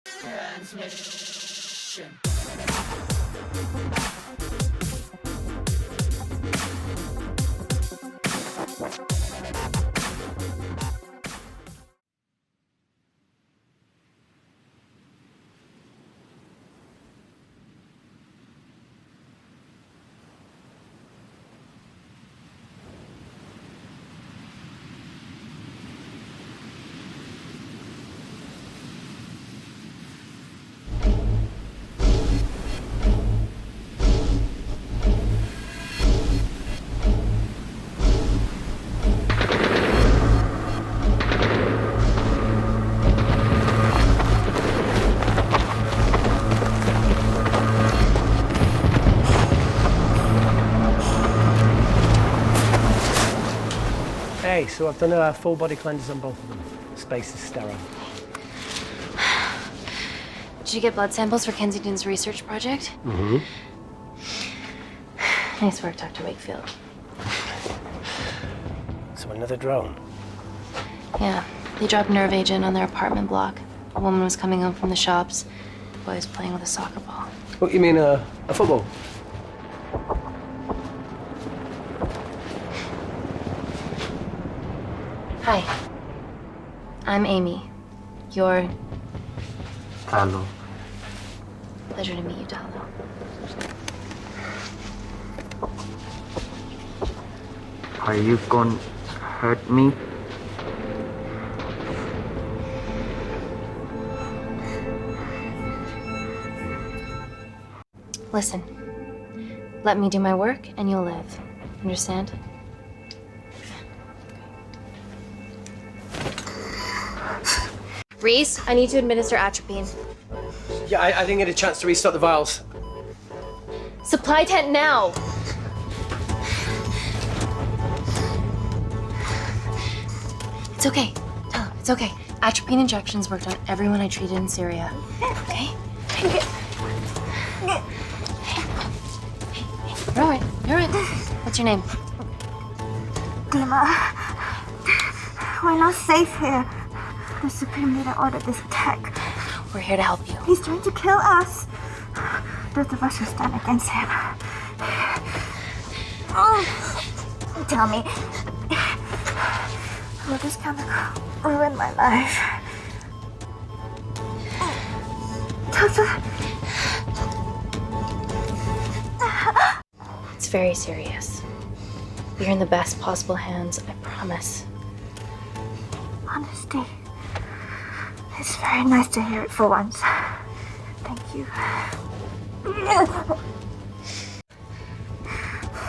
Transmission. Hey, so I've done a full body cleanse on both of them. Space is sterile. Did you get blood samples for Kensington's research project? Mm-hmm. Nice work, Dr. Wakefield. So another drone. Yeah, they dropped nerve agent on their apartment block. A woman was coming home from the shops. The boy was playing with a soccer ball. What, you mean a football? Hi. I'm Amy. You're... Hello. Pleasure to meet you, Talo. Are you gonna hurt me? Listen. Let me do my work and you'll live. Understand? Reese, I need to administer atropine. Yeah, I didn't get a chance to restock the vials. Supply tent now! It's okay. Tell him, it's okay. Atropine injections worked on everyone I treated in Syria. Okay? You're all right. You're all right. What's your name? Dima, we're not safe here. The Supreme Leader ordered this attack. We're here to help you. He's trying to kill us. Those of us who stand against him. Oh, tell me, will this chemical ruin my life? Doctor. It's very serious. You're in the best possible hands, I promise. Honesty. It's very nice to hear it for once. Thank you.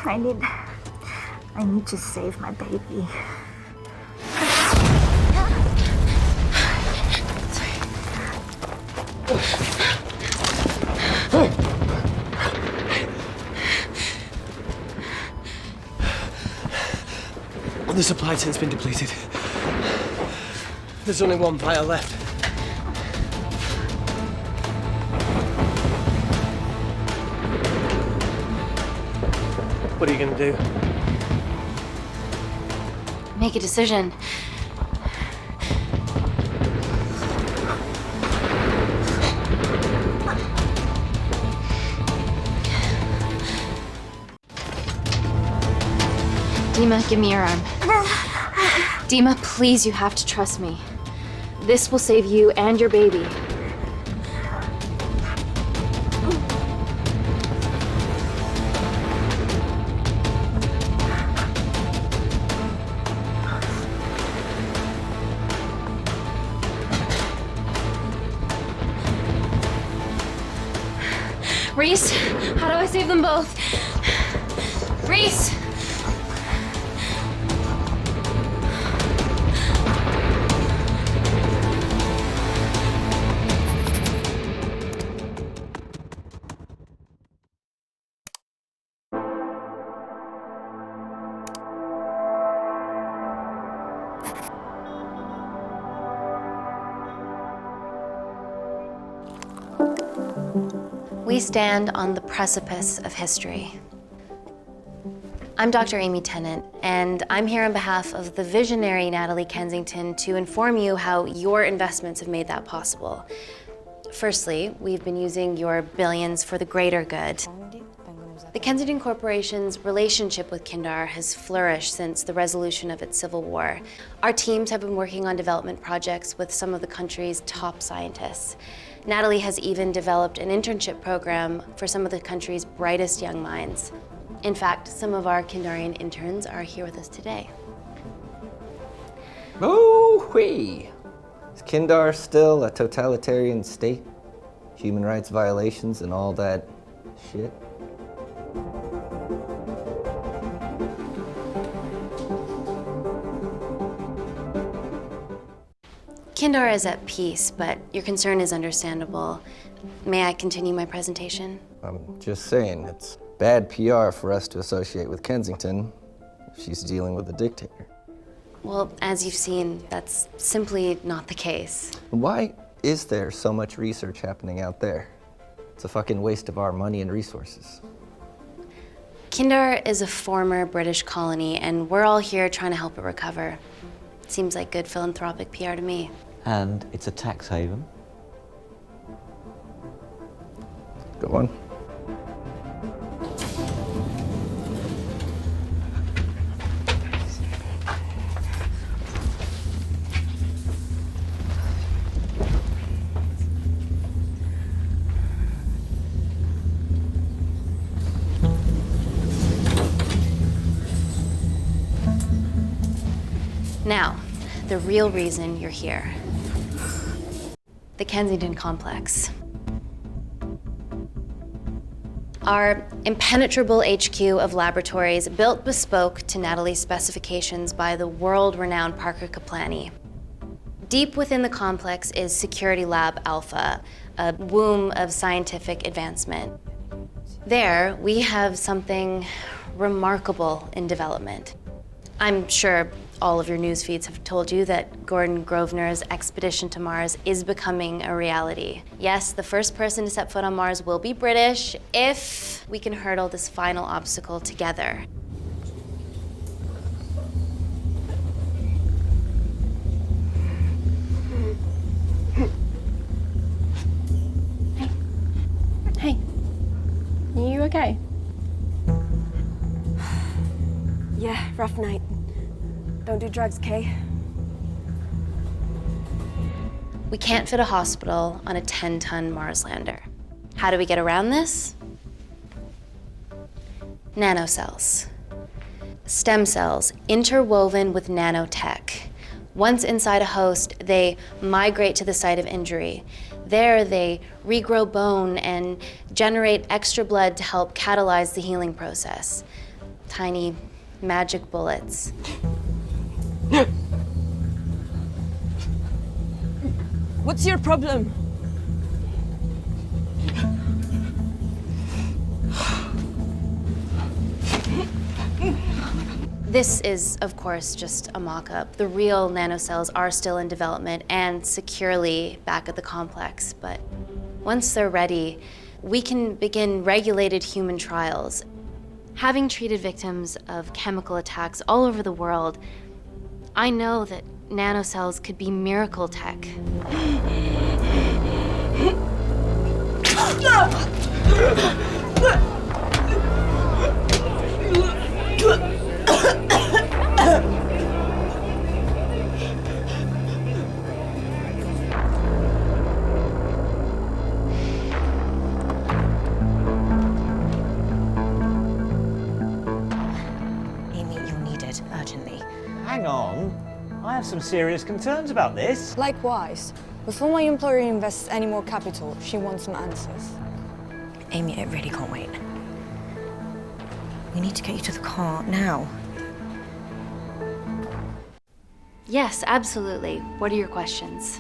I need to save my baby. The supply tent's been depleted. There's only one vial left. What are you gonna do? Make a decision. Dima, give me your arm. Dima, please, you have to trust me. This will save you and your baby. Reese, how do I save them both? Reese! We stand on the precipice of history. I'm Dr. Amy Tennant, and I'm here on behalf of the visionary Natalie Kensington to inform you how your investments have made that possible. Firstly, we've been using your billions for the greater good. The Kensington Corporation's relationship with Kindar has flourished since the resolution of its civil war. Our teams have been working on development projects with some of the country's top scientists. Natalie has even developed an internship program for some of the country's brightest young minds. In fact, some of our Kindarian interns are here with us today. Ooh-wee! Is Kindar still a totalitarian state? Human rights violations and all that shit? Kindar is at peace, but your concern is understandable. May I continue my presentation? I'm just saying, it's bad PR for us to associate with Kensington if she's dealing with a dictator. Well, as you've seen, that's simply not the case. Why is there so much research happening out there? It's a fucking waste of our money and resources. Kindar is a former British colony, and we're all here trying to help it recover. Seems like good philanthropic PR to me. And it's a tax haven. Go on. Now, the real reason you're here. The Kensington Complex. Our impenetrable HQ of laboratories built bespoke to Natalie's specifications by the world-renowned Parker Kaplany. Deep within the complex is Security Lab Alpha, a womb of scientific advancement. There, we have something remarkable in development. I'm sure all of your news feeds have told you that Gordon Grosvenor's expedition to Mars is becoming a reality. Yes, the first person to set foot on Mars will be British if we can hurdle this final obstacle together. Hey, are you okay? Yeah, rough night. Don't do drugs, Kay. We can't fit a hospital on a 10-ton Mars lander. How do we get around this? Nanocells. Stem cells interwoven with nanotech. Once inside a host, they migrate to the site of injury. There, they regrow bone and generate extra blood to help catalyze the healing process. Tiny magic bullets. What's your problem? This is, of course, just a mock-up. The real nanocells are still in development and securely back at the complex, but once they're ready, we can begin regulated human trials. Having treated victims of chemical attacks all over the world, I know that nanocells could be miracle tech. Amy, you're needed urgently. Hang on. I have some serious concerns about this. Likewise. Before my employer invests any more capital, she wants some answers. Amy, it really can't wait. We need to get you to the car now. Yes, absolutely. What are your questions?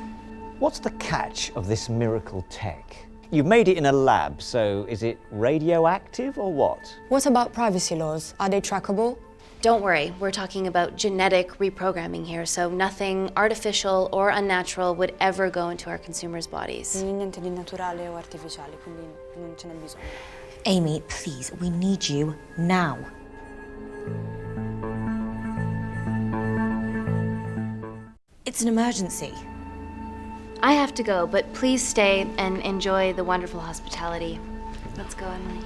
What's the catch of this miracle tech? You've made it in a lab, so is it radioactive or what? What about privacy laws? Are they trackable? Don't worry, we're talking about genetic reprogramming here, so nothing artificial or unnatural would ever go into our consumers' bodies. Niente di naturale o artificiale, quindi non ce n'è bisogno. Amy, please, we need you now. It's an emergency. I have to go, but please stay and enjoy the wonderful hospitality. Let's go, Emily.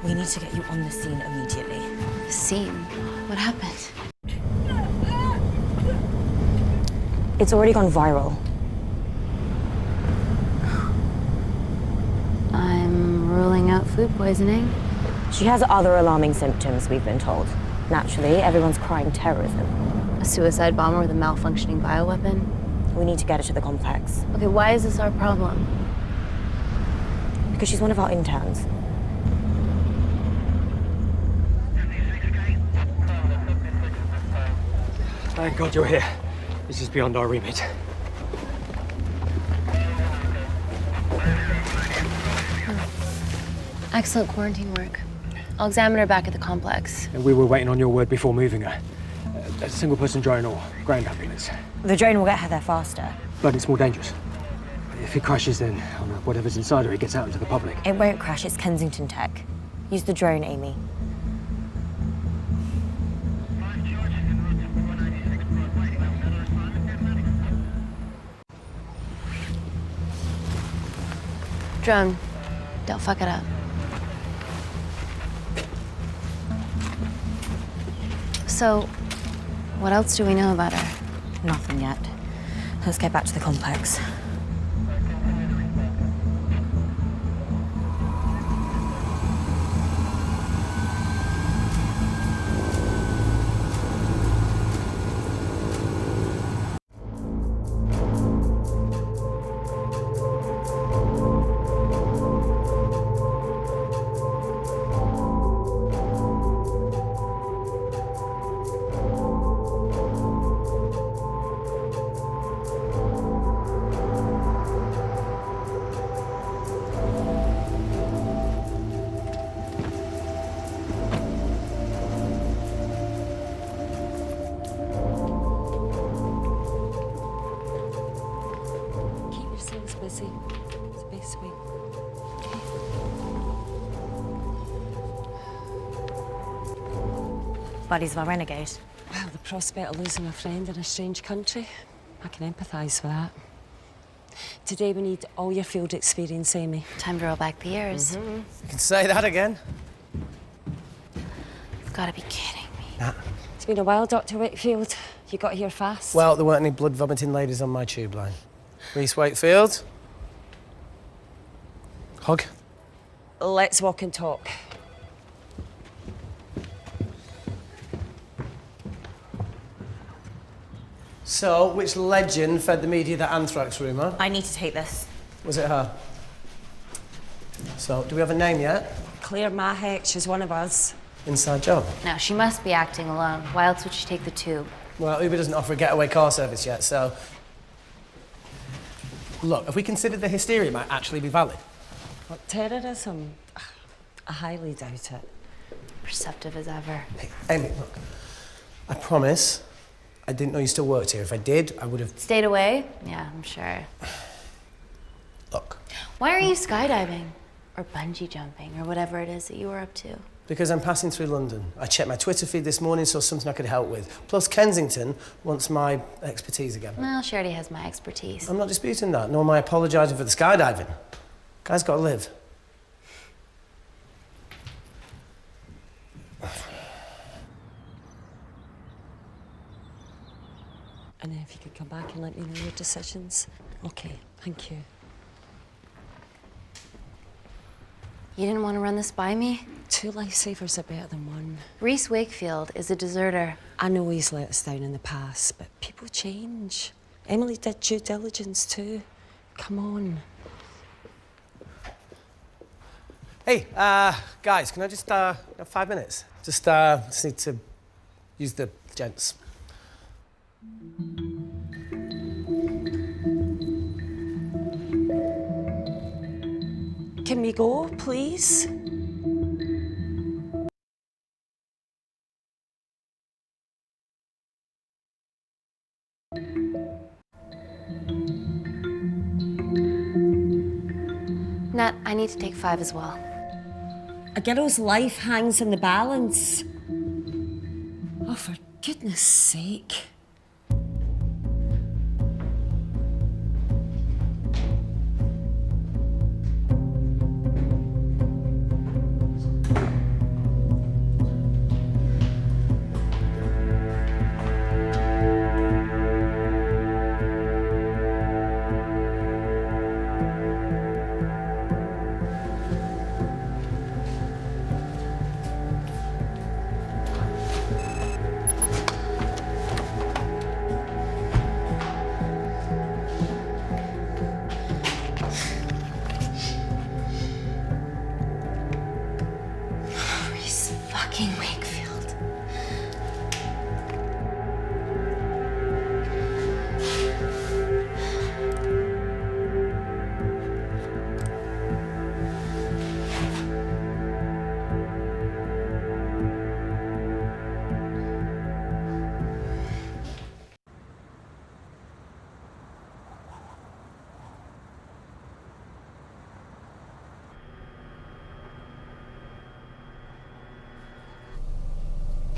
We need to get you on the scene immediately. The scene? What happened? It's already gone viral. I'm ruling out food poisoning. She has other alarming symptoms, we've been told. Naturally, everyone's crying terrorism. A suicide bomber with a malfunctioning bioweapon? We need to get her to the complex. Okay, why is this our problem? Because she's one of our interns. Thank God you're here. This is beyond our remit. Excellent quarantine work. I'll examine her back at the complex. And we were waiting on your word before moving her. A single-person drone or ground ambulance. The drone will get her there faster. But it's more dangerous. If it crashes, then whatever's inside her, it gets out into the public. It won't crash, it's Kensington tech. Use the drone, Amy. Drone, don't fuck it up. So, what else do we know about her? Nothing yet. Let's get back to the complex. Busy. It's a big sweet. Buddies of our renegade. Well, the prospect of losing a friend in a strange country, I can empathise with that. Today we need all your field experience, Amy. Time to roll back the years. You can say that again. You've got to be kidding me. Nah. It's been a while, Dr. Wakefield. You got here fast. Well, there weren't any blood-vomiting ladies on my tube line. Reese Wakefield. Hug. Let's walk and talk. So, which legend fed the media that anthrax rumour? I need to take this. Was it her? So, do we have a name yet? Claire Mahek, she's one of us. Inside job. Now, she must be acting alone. Why else would she take the tube? Well, Uber doesn't offer a getaway car service yet, so... Look, if we consider the hysteria might actually be valid. What, terrorism? I highly doubt it. Perceptive as ever. Hey, Amy, look. I promise I didn't know you still worked here. If I did, I would have... Stayed away? Yeah, I'm sure. Look. Why are you skydiving? Or bungee jumping, or whatever it is that you were up to? Because I'm passing through London. I checked my Twitter feed this morning, saw something I could help with. Plus, Kensington wants my expertise again. Well, she already has my expertise. I'm not disputing that, nor am I apologising for the skydiving. Guy's got to live. And if you could come back and let me know your decisions. Okay, thank you. You didn't want to run this by me? 2 lifesavers are better than 1. Reese Wakefield is a deserter. I know he's let us down in the past, but people change. Emily did due diligence too. Come on. Hey, guys, can I just, have 5 minutes? Just need to use the gents. Can we go, please? Nat, I need to take 5 as well. A girl's life hangs in the balance. Oh, for goodness sake.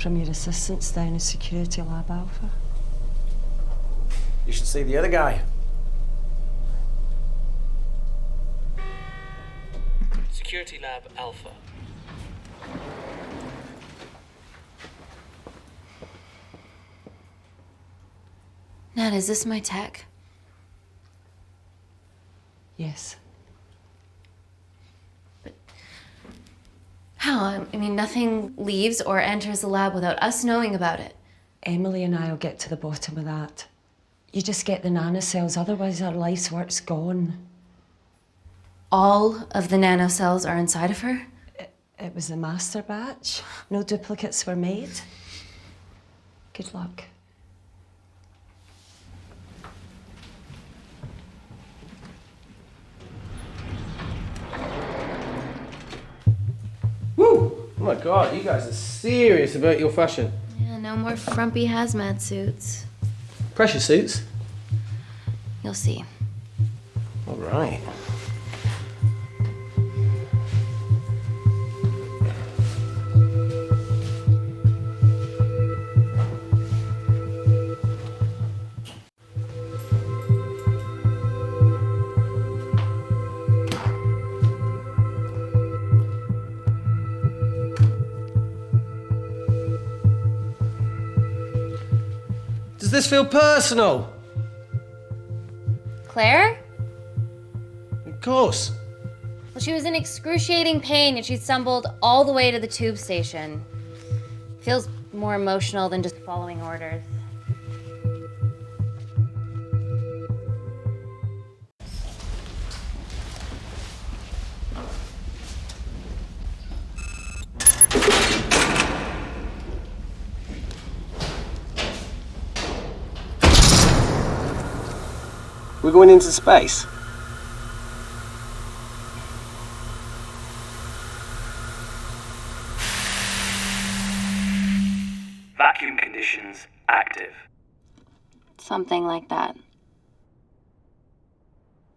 from your assistants down in Security Lab Alpha. You should see the other guy. Security Lab Alpha. Nat, is this my tech? Yes. How? I mean, nothing leaves or enters the lab without us knowing about it. Emily and I will get to the bottom of that. You just get the nanocells, otherwise our life's work's gone. All of the nanocells are inside of her? It was a master batch. No duplicates were made. Good luck. Woo! Oh my God, you guys are serious about your fashion. Yeah, no more frumpy hazmat suits. Pressure suits? You'll see. All right. Does this feel personal? Claire? Of course. Well, she was in excruciating pain and she stumbled all the way to the tube station. Feels more emotional than just following orders. We're going into space. Vacuum conditions active. Something like that.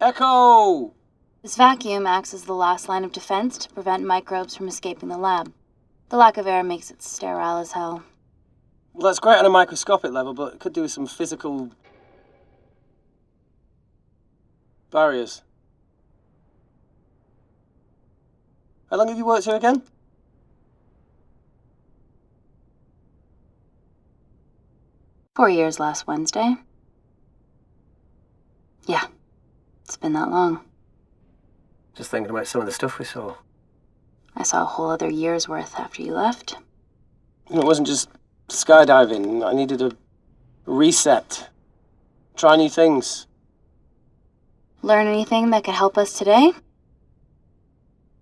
Echo! This vacuum acts as the last line of defense to prevent microbes from escaping the lab. The lack of air makes it sterile as hell. Well, that's great on a microscopic level, but it could do with some physical barriers. How long have you worked here again? "4 years last Wednesday." Yeah, it's been that long. Just thinking about some of the stuff we saw. I saw a whole other year's worth after you left. You know, it wasn't just skydiving. I needed a reset. Try new things. Learn anything that could help us today?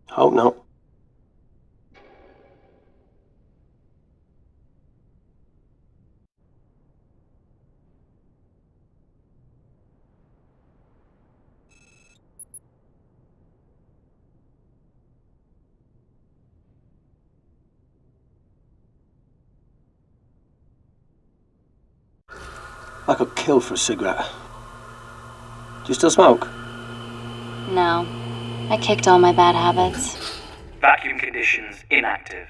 Hope not. I got killed for a cigarette. Do you still smoke? No. I kicked all my bad habits. Vacuum conditions inactive.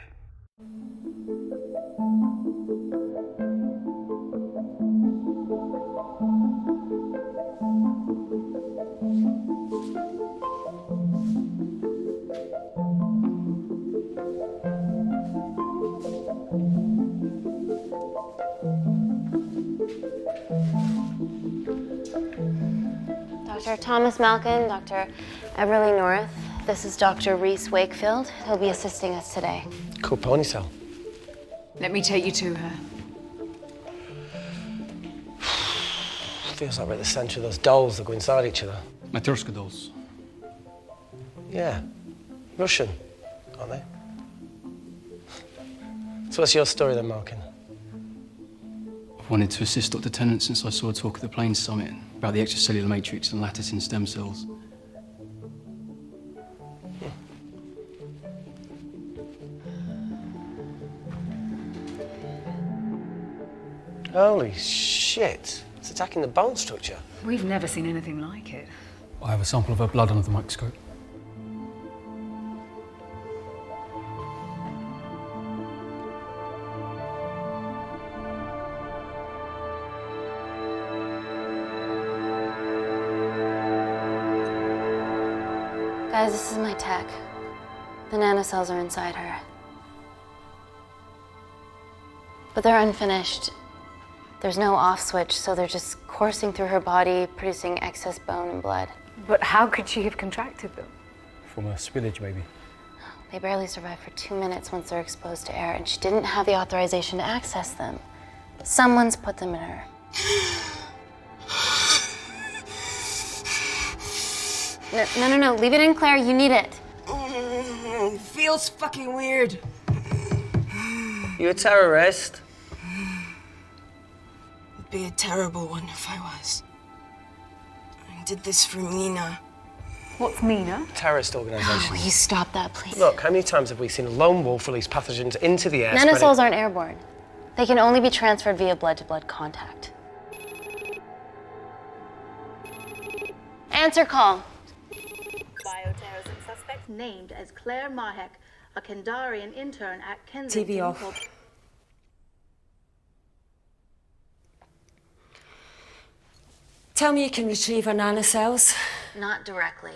Dr. Thomas Malkin, Dr. Everly North. This is Dr. Reese Wakefield. He'll be assisting us today. Cool ponytail. Let me take you to her. Feels like we're at the centre of those dolls that go inside each other. Matryoshka dolls. Yeah. Russian, aren't they? So what's your story then, Malkin? I've wanted to assist Dr. Tennant since I saw a talk at the Plains Summit about the extracellular matrix and lattice in stem cells. Holy shit. It's attacking the bone structure. We've never seen anything like it. I have a sample of her blood under the microscope. Guys, this is my tech. The nanocells are inside her. But they're unfinished. There's no off switch, so they're just coursing through her body, producing excess bone and blood. But how could she have contracted them? From a spillage, maybe. They barely survive for 2 minutes once they're exposed to air, and she didn't have the authorization to access them. Someone's put them in her. No, leave it in, Claire, you need it. Feels fucking weird. You a terrorist? Would be a terrible one if I was. I did this for Mina. What's Mina? Terrorist organisation. Will you stop that, please? Look, how many times have we seen a lone wolf release pathogens into the air? Nanocells aren't airborne. They can only be transferred via blood-to-blood contact. Answer call. Bioterrorism suspect named as Claire Mahek, a Kandarian intern at Kensington. TV off. Tell me you can retrieve her nanocells. Not directly.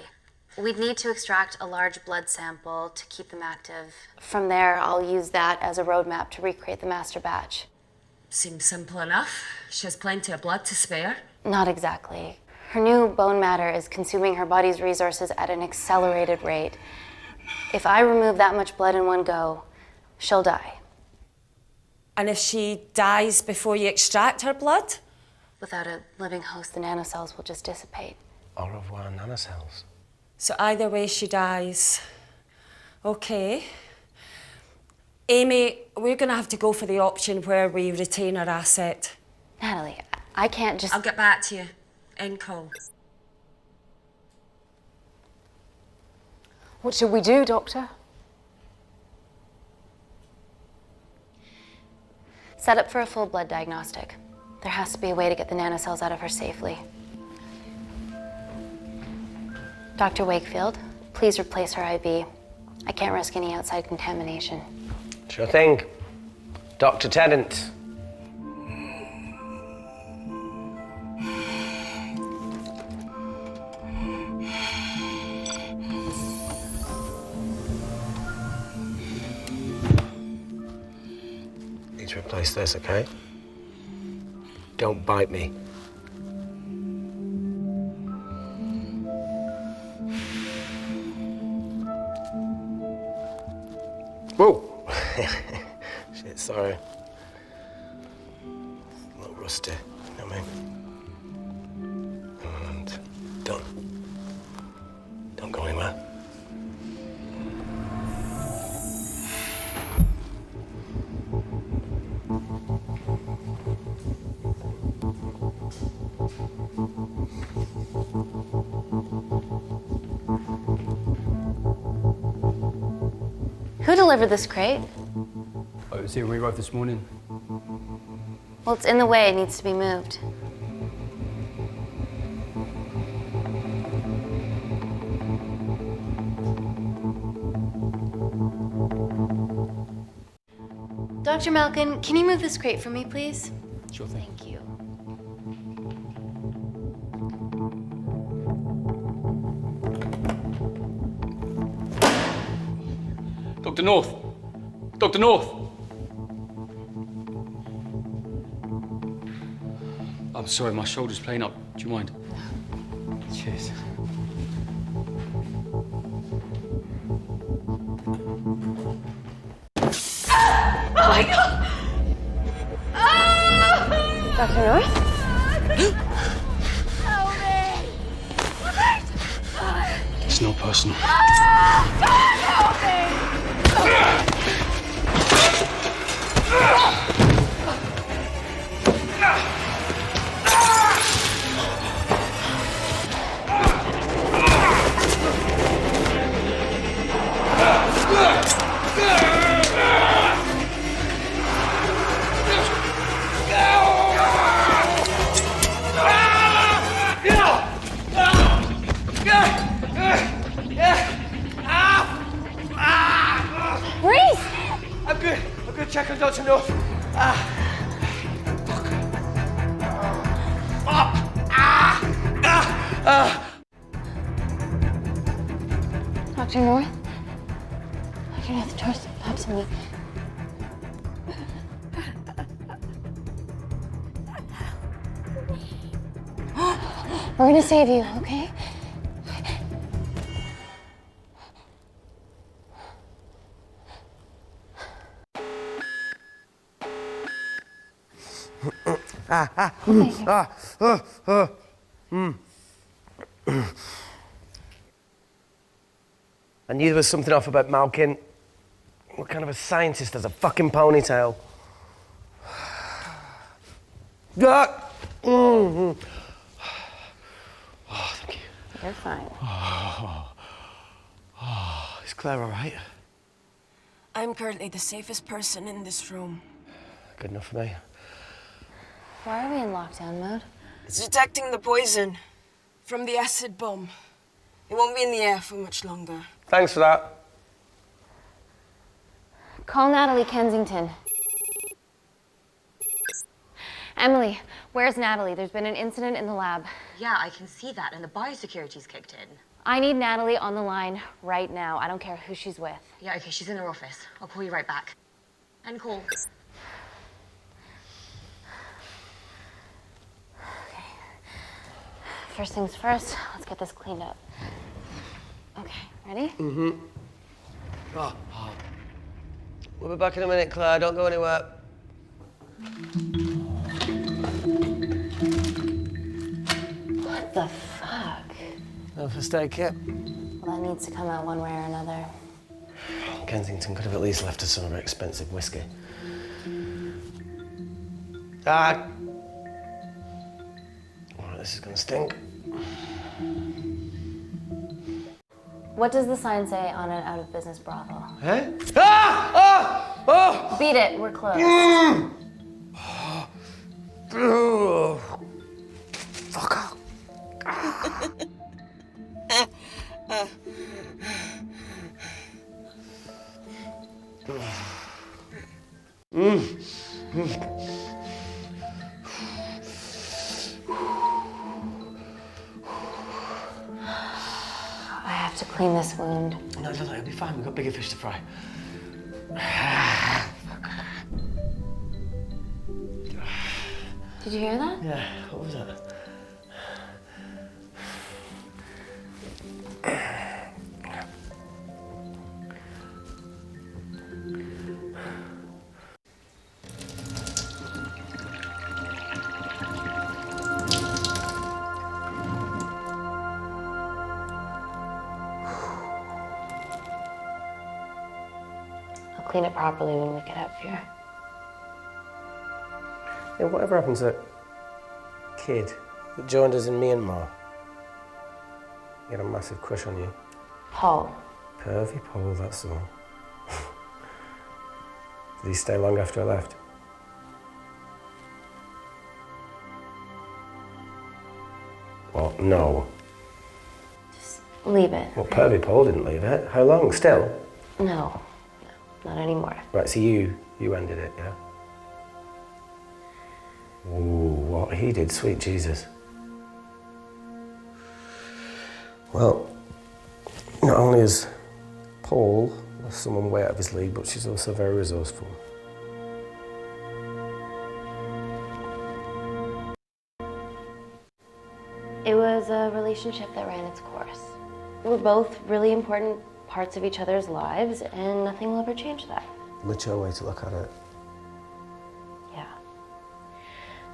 We'd need to extract a large blood sample to keep them active. From there, I'll use that as a roadmap to recreate the master batch. Seems simple enough. She has plenty of blood to spare. Not exactly. Her new bone matter is consuming her body's resources at an accelerated rate. If I remove that much blood in one go, she'll die. And if she dies before you extract her blood? Without a living host, the nanocells will just dissipate. Au revoir, nanocells. So either way she dies. Okay. Amy, we're gonna have to go for the option where we retain our asset. Natalie, I can't just... I'll get back to you. End call. What should we do, Doctor? Set up for a full blood diagnostic. There has to be a way to get the nanocells out of her safely. Dr. Wakefield, please replace her IV. I can't risk any outside contamination. Sure thing. Dr. Tennant. Need to replace this, okay? Don't bite me. Whoa! Shit, sorry. A little rusty, you know what I mean? And don't go anywhere. Who delivered this crate? Oh, it was here when we arrived this morning. Well, it's in the way. It needs to be moved. Dr. Malkin, can you move this crate for me, please? Sure thing. Thank you. Dr. North! Dr. North! I'm sorry, my shoulder's playing up. Do you mind? Cheers. Oh my God! Dr. North? Help me! It's not personal. Help me! I'm good. Check on Dr. North. Dr. North? Dr. North, trust perhaps me. We're gonna save you, okay? I knew there was something off about Malkin. What kind of a scientist has a fucking ponytail? Ah! Oh, thank you. You're fine. Is Claire all right? I'm currently the safest person in this room. Good enough for me. Why are we in lockdown mode? It's detecting the poison from the acid bomb. It won't be in the air for much longer. Thanks for that. Call Natalie Kensington. Emily, where's Natalie? There's been an incident in the lab. Yeah, I can see that, and the biosecurity's kicked in. I need Natalie on the line right now. I don't care who she's with. Yeah, okay, she's in her office. I'll call you right back. End call. Okay. First things first, let's get this cleaned up. Okay, ready? Mm-hmm. Oh. We'll be back in a minute, Claire. Don't go anywhere. What the fuck? No first aid kit. Well, that needs to come out one way or another. Kensington could have at least left us some of her expensive whiskey. Ah! All right, this is gonna stink. What does the sign say on an out-of-business brothel? Eh? Ah! Ah! Oh! Beat it, we're closed. Oh. Fuck off. I have to clean this wound. No, it'll be fine. We've got bigger fish to fry. Did you hear that? Yeah, what was that? I'll clean it properly when we get up here. Yeah, whatever happened to that kid that joined us in Myanmar? He had a massive crush on you. Paul. Pervy Paul, that's the one. Did he stay long after I left? Well, no. Just leave it. Well, Pervy Paul didn't leave it. How long? Still? No, not anymore. Right, so you ended it, yeah? Ooh, what he did, sweet Jesus. Well, not only is Paul someone way out of his league, but she's also very resourceful. It was a relationship that ran its course. We're both really important parts of each other's lives, and nothing will ever change that. Mature way to look at it. Yeah.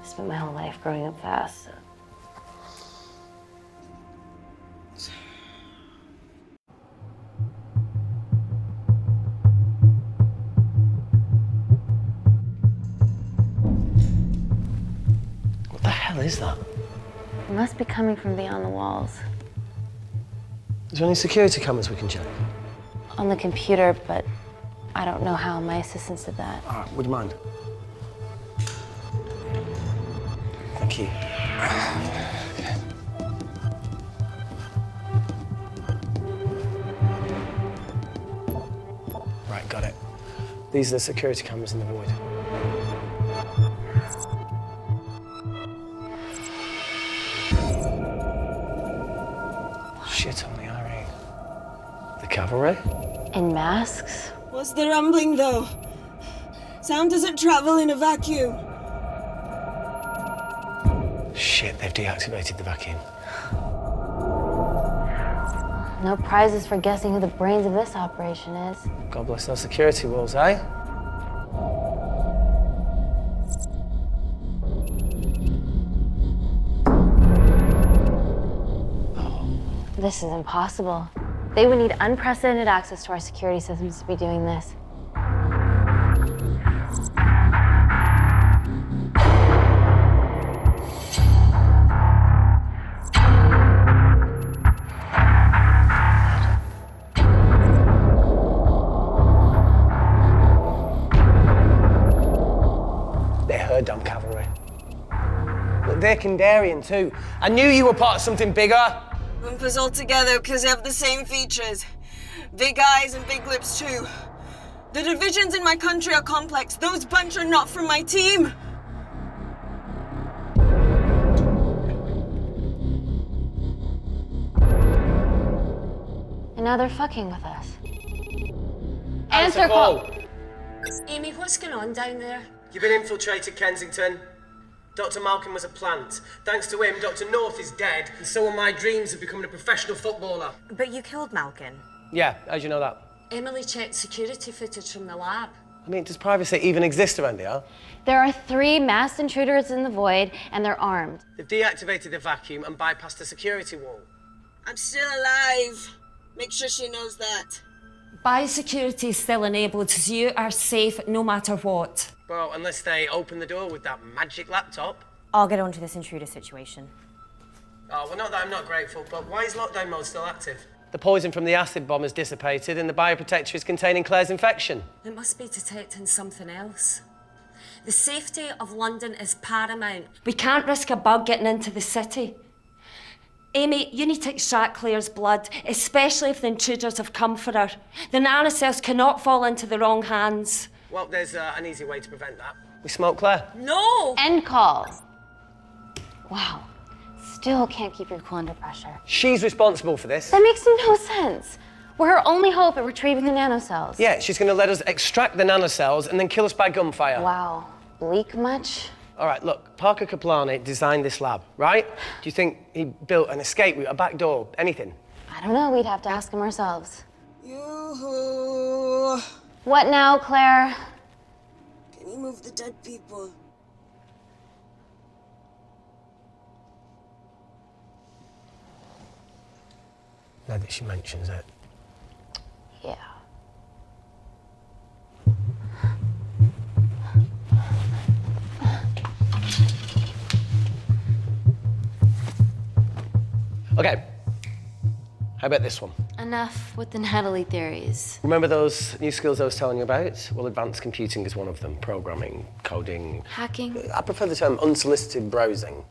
I spent my whole life growing up fast, so. What the hell is that? It must be coming from beyond the walls. Is there any security cameras we can check? On the computer, but I don't know how. My assistants did that. All right, would you mind? Thank you. Right, got it. These are the security cameras in the void. Shit on the irene. The cavalry? In masks? What's the rumbling, though? Sound doesn't travel in a vacuum. Shit, they've deactivated the vacuum. No prizes for guessing who the brains of this operation is. God bless those security walls, eh? This is impossible. They would need unprecedented access to our security systems to be doing this. They're her damn cavalry. Look, they're Kandarian too. I knew you were part of something bigger. Lump us all together because they have the same features. Big eyes and big lips too. The divisions in my country are complex. Those bunch are not from my team. And now they're fucking with us. Answer call. Amy, what's going on down there? You've been infiltrated, Kensington. Dr. Malcolm was a plant. Thanks to him, Dr. North is dead, and so are my dreams of becoming a professional footballer. But you killed Malkin. Yeah, how'd you know that? Emily checked security footage from the lab. I mean, does privacy even exist around here? There are 3 masked intruders in the void, and they're armed. They've deactivated the vacuum and bypassed the security wall. I'm still alive. Make sure she knows that. Biosecurity is still enabled, so you are safe no matter what. Well, unless they open the door with that magic laptop. I'll get onto this intruder situation. Oh, well, not that I'm not grateful, but why is lockdown mode still active? The poison from the acid bomb has dissipated and the bioprotector is containing Claire's infection. It must be detecting something else. The safety of London is paramount. We can't risk a bug getting into the city. Amy, you need to extract Claire's blood, especially if the intruders have come for her. The nanocells cannot fall into the wrong hands. Well, there's an easy way to prevent that. We smoke Claire. No! End call. Wow. Still can't keep your cool under pressure. She's responsible for this. That makes no sense. We're her only hope at retrieving the nanocells. Yeah, she's going to let us extract the nanocells and then kill us by gunfire. Wow. Bleak much? All right, look, Parker Kaplani designed this lab, right? Do you think he built an escape route, a back door, anything? I don't know. We'd have to ask him ourselves. Yoo-hoo. What now, Claire? Can you move the dead people? Now that she mentions it. Yeah. Okay. How about this one? Enough with the Natalie theories. Remember those new skills I was telling you about? Well, advanced computing is one of them. Programming, coding. Hacking? I prefer the term unsolicited browsing.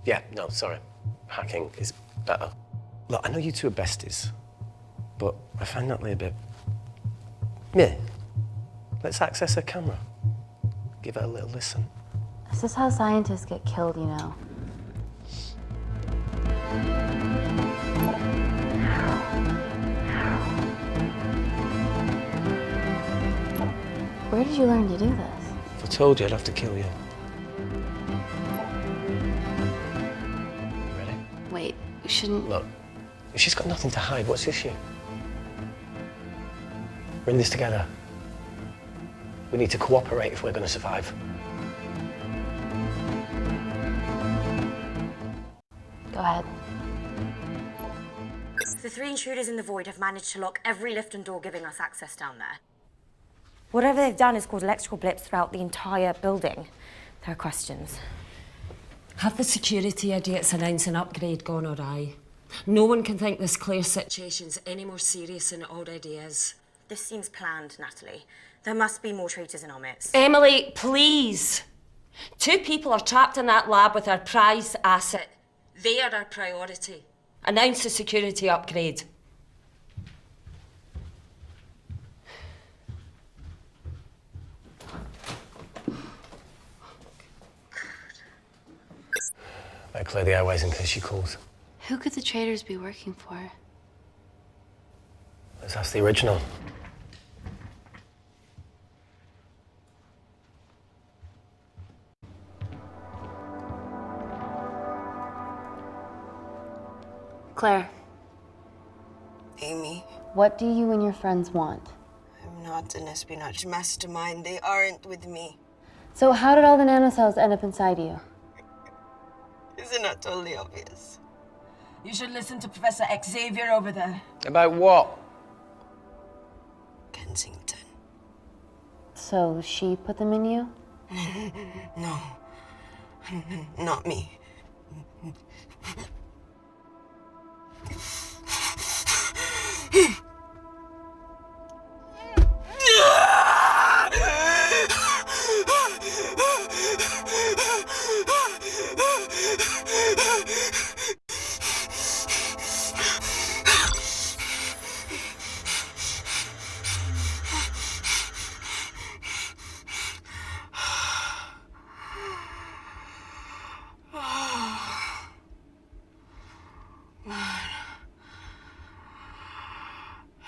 Yeah, no, sorry. Hacking is better. Look, I know you two are besties, but I find Natalie a bit... meh. Let's access her camera. Give her a little listen. This is how scientists get killed, you know. Where did you learn to do this? If I told you, I'd have to kill you. Ready? Wait, we shouldn't... Look, she's got nothing to hide. What's the issue? We're in this together. We need to cooperate if we're going to survive. Go ahead. The 3 intruders in the void have managed to lock every lift and door giving us access down there. Whatever they've done has caused electrical blips throughout the entire building. There are questions. Have the security idiots announced an upgrade gone awry? No one can think this Claire situation's any more serious than it already is. This seems planned, Natalie. There must be more traitors in our midst. Emily, please. 2 people are trapped in that lab with our prized asset. They are our priority. Announce the security upgrade. Better clear the airways in case she calls. Who could the traitors be working for? That's the original. Claire, Amy, what do you and your friends want? I'm not an espionage mastermind. They aren't with me. So how did all the nanocells end up inside you? Isn't that totally obvious? You should listen to Professor Xavier over there. About what? Kensington. So she put them in you? No. Not me.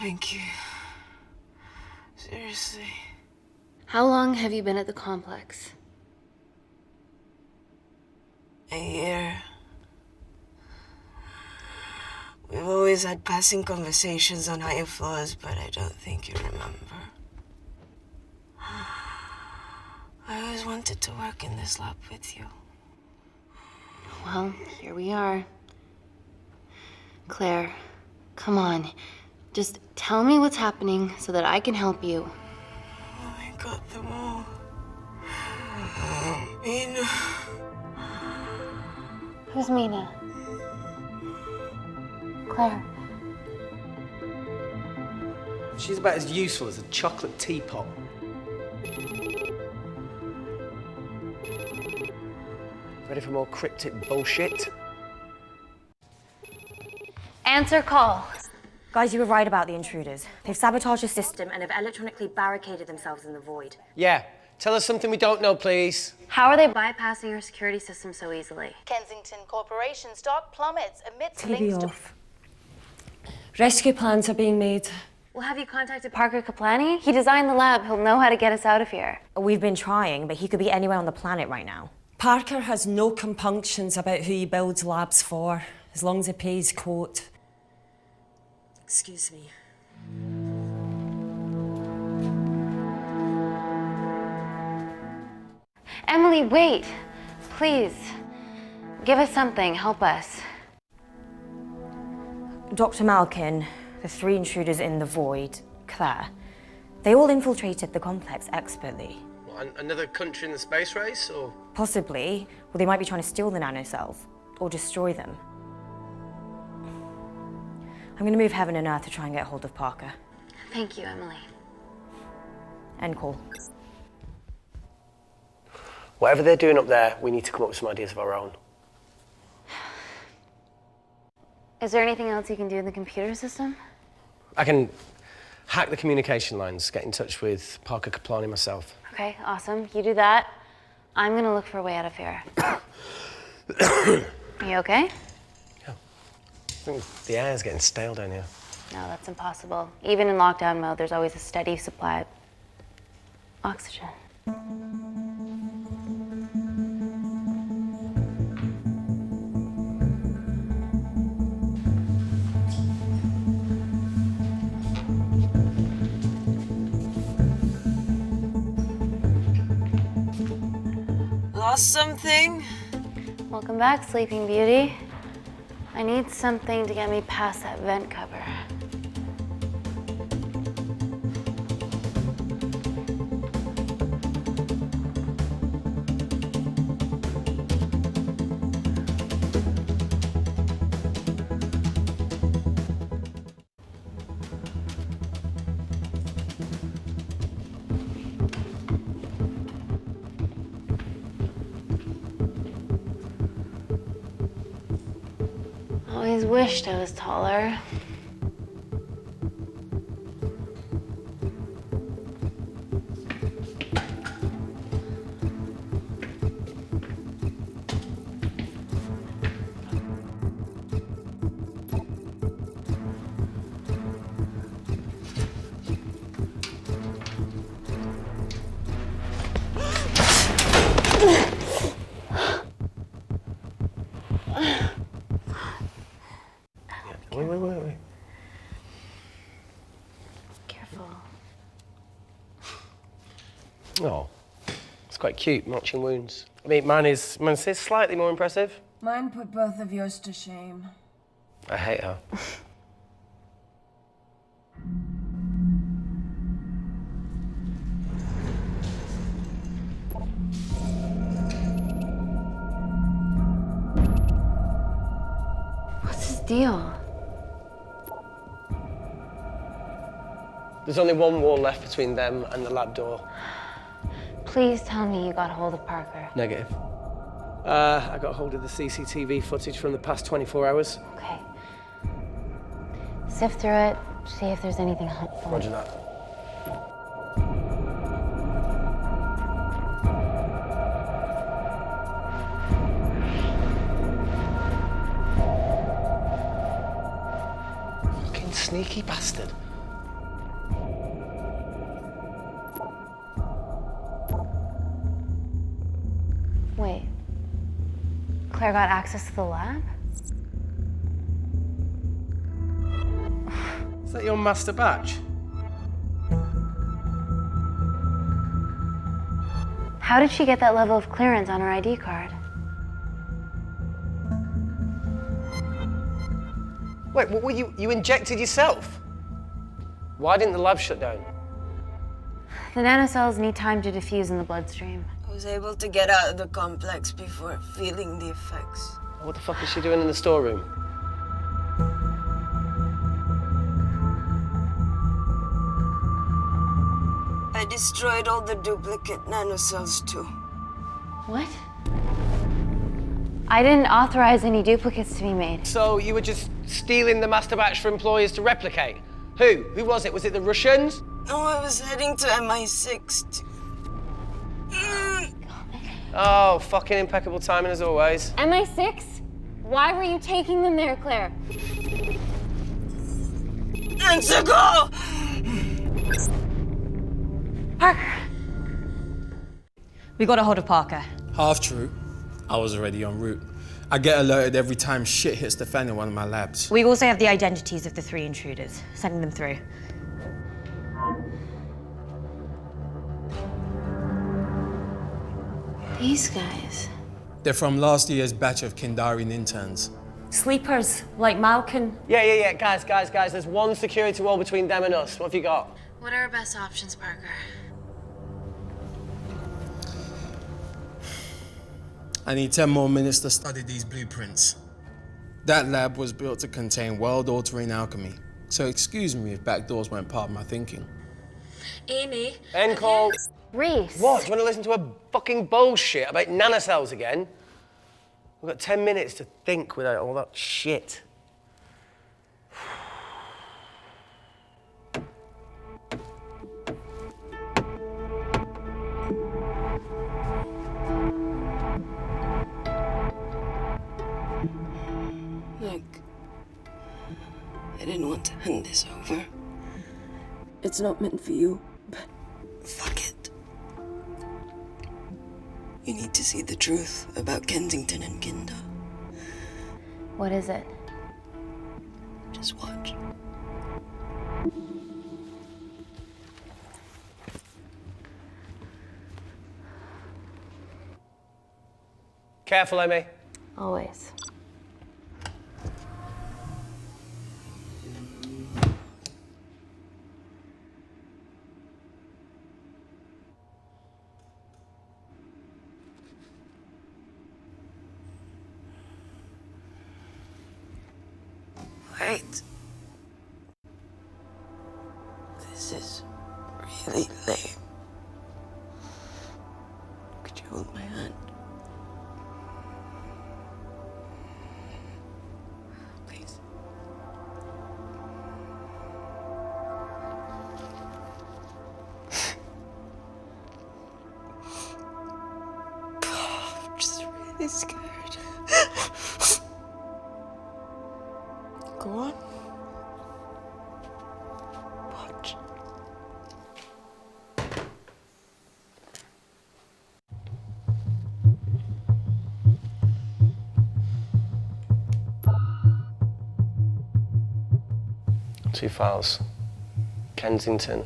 Thank you. Seriously. How long have you been at the complex? A year. We've always had passing conversations on higher floors, but I don't think you remember. I always wanted to work in this lab with you. Well, here we are. Claire, come on. Just tell me what's happening so that I can help you. I got them all. Mina. Who's Mina? Claire. She's about as useful as a chocolate teapot. Ready for more cryptic bullshit? Answer call. Guys, you were right about the intruders. They've sabotaged the system and have electronically barricaded themselves in the void. Yeah. Tell us something we don't know, please. How are they bypassing your security system so easily? Kensington Corporation stock plummets amidst TV links to... off. Rescue plans are being made. Well, have you contacted Parker Kaplani? He designed the lab. He'll know how to get us out of here. We've been trying, but he could be anywhere on the planet right now. Parker has no compunctions about who he builds labs for, as long as he pays quote. Excuse me. Emily, wait. Please. Give us something. Help us. Dr. Malkin, the 3 intruders in the void, Claire, they all infiltrated the complex expertly. What, another country in the space race, or? Possibly. Well, they might be trying to steal the nanocells or destroy them. I'm going to move heaven and earth to try and get hold of Parker. Thank you, Emily. End call. Whatever they're doing up there, we need to come up with some ideas of our own. Is there anything else you can do in the computer system? I can hack the communication lines, get in touch with Parker Kaplani myself. Okay, awesome. You do that. I'm gonna look for a way out of here. You okay? Yeah. I think the air's getting stale down here. No, that's impossible. Even in lockdown mode, there's always a steady supply of oxygen. Lost something? Welcome back, Sleeping Beauty. I need something to get me past that vent cover. Always wished I was taller. Wait. Careful. Oh, it's quite cute, matching wounds. I mean, mine's slightly more impressive. Mine put both of yours to shame. I hate her. What's his deal? There's only one wall left between them and the lab door. Please tell me you got hold of Parker. Negative. I got hold of the CCTV footage from the past 24 hours. Okay. Sift through it, see if there's anything helpful. Roger that. Fucking sneaky bastard. Wait. Claire got access to the lab? Is that your master batch? How did she get that level of clearance on her ID card? Wait, what were you injected yourself? Why didn't the lab shut down? The nanocells need time to diffuse in the bloodstream. I was able to get out of the complex before feeling the effects. What the fuck is she doing in the storeroom? I destroyed all the duplicate nanocells too. What? I didn't authorize any duplicates to be made. So you were just stealing the master batch for employers to replicate? Who? Who was it? Was it the Russians? No, I was heading to MI6 Oh, fucking impeccable timing as always. MI6? Why were you taking them there, Claire? Let's go! Parker! We got a hold of Parker. Half true. I was already en route. I get alerted every time shit hits the fan in one of my labs. We also have the identities of the 3 intruders. Sending them through. These guys. They're from last year's batch of Kindarian interns. Sleepers, like Malkin. Yeah. Guys. There's one security wall between them and us. What have you got? What are our best options, Parker? I need 10 more minutes to study these blueprints. That lab was built to contain world-altering alchemy. So excuse me if backdoors weren't part of my thinking. Amy. End call. Reese. What? Do you want to listen to a fucking bullshit about nanocells again? We've got 10 minutes to think without all that shit. Look, I didn't want to hand this over. It's not meant for you, but fuck it. You need to see the truth about Kensington and Kinder. What is it? Just watch. Careful, Amy. Always. Wait. This is really lame. Could you hold my hand? Please. I'm just really scared. Go on. Watch. Two files. Kensington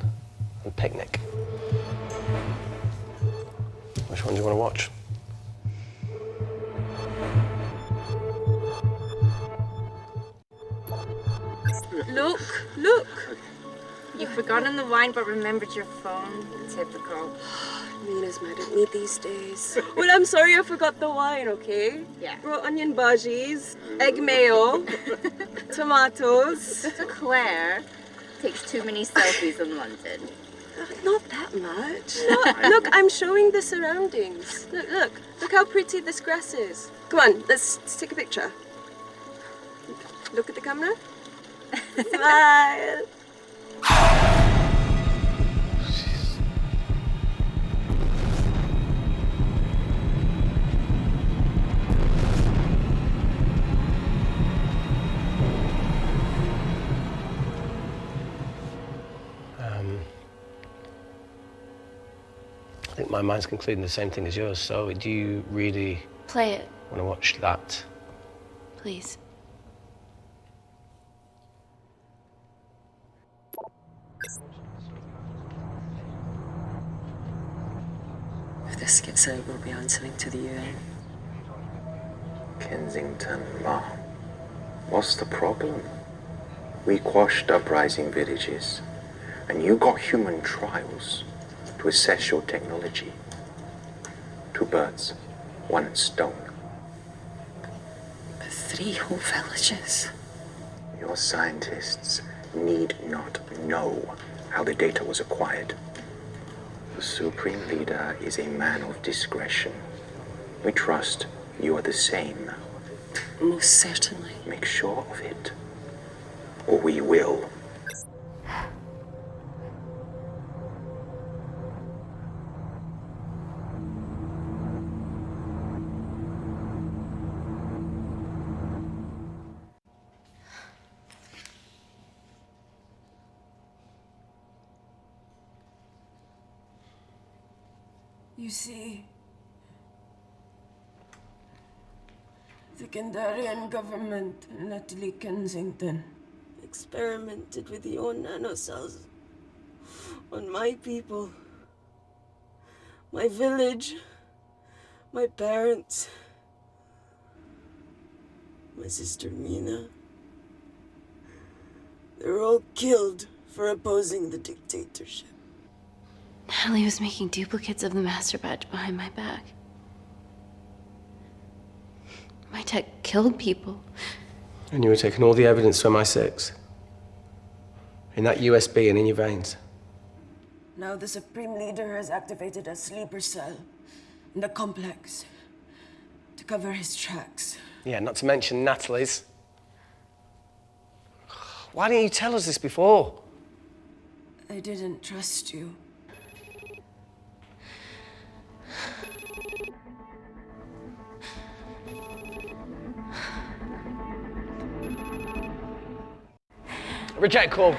and Picnic. Which one do you want to watch? Look! You've forgotten the wine but remembered your phone. Typical. Mina's mad at me these days. Well, I'm sorry I forgot the wine, okay? Yeah. Raw onion bhajis, egg mayo, tomatoes. Claire takes too many selfies in London. Not that much. Look, I'm showing the surroundings. Look how pretty this grass is. Come on, let's take a picture. Look at the camera. Smile. I think my mind's concluding the same thing as yours, so do you really Play it, want to watch that? please. If this gets out, we'll be answering to the UN. Kensington, Ma. What's the problem? We quashed uprising villages, and you got human trials to assess your technology. Two birds, one stone. But 3 whole villages. Your scientists need not know how the data was acquired. The Supreme Leader is a man of discretion. We trust you are the same. Most certainly. Make sure of it, or we will. You see, the Kandarian government and Natalie Kensington Experimented with the own nanocells on my people, my village, my parents, my sister Mina. They were all killed for opposing the dictatorship. Natalie was making duplicates of the master batch behind my back. My tech killed people. And you were taking all the evidence to MI6? In that USB and in your veins? Now the Supreme Leader has activated a sleeper cell in the complex to cover his tracks. Yeah, not to mention Natalie's. Why didn't you tell us this before? I didn't trust you. Reject call.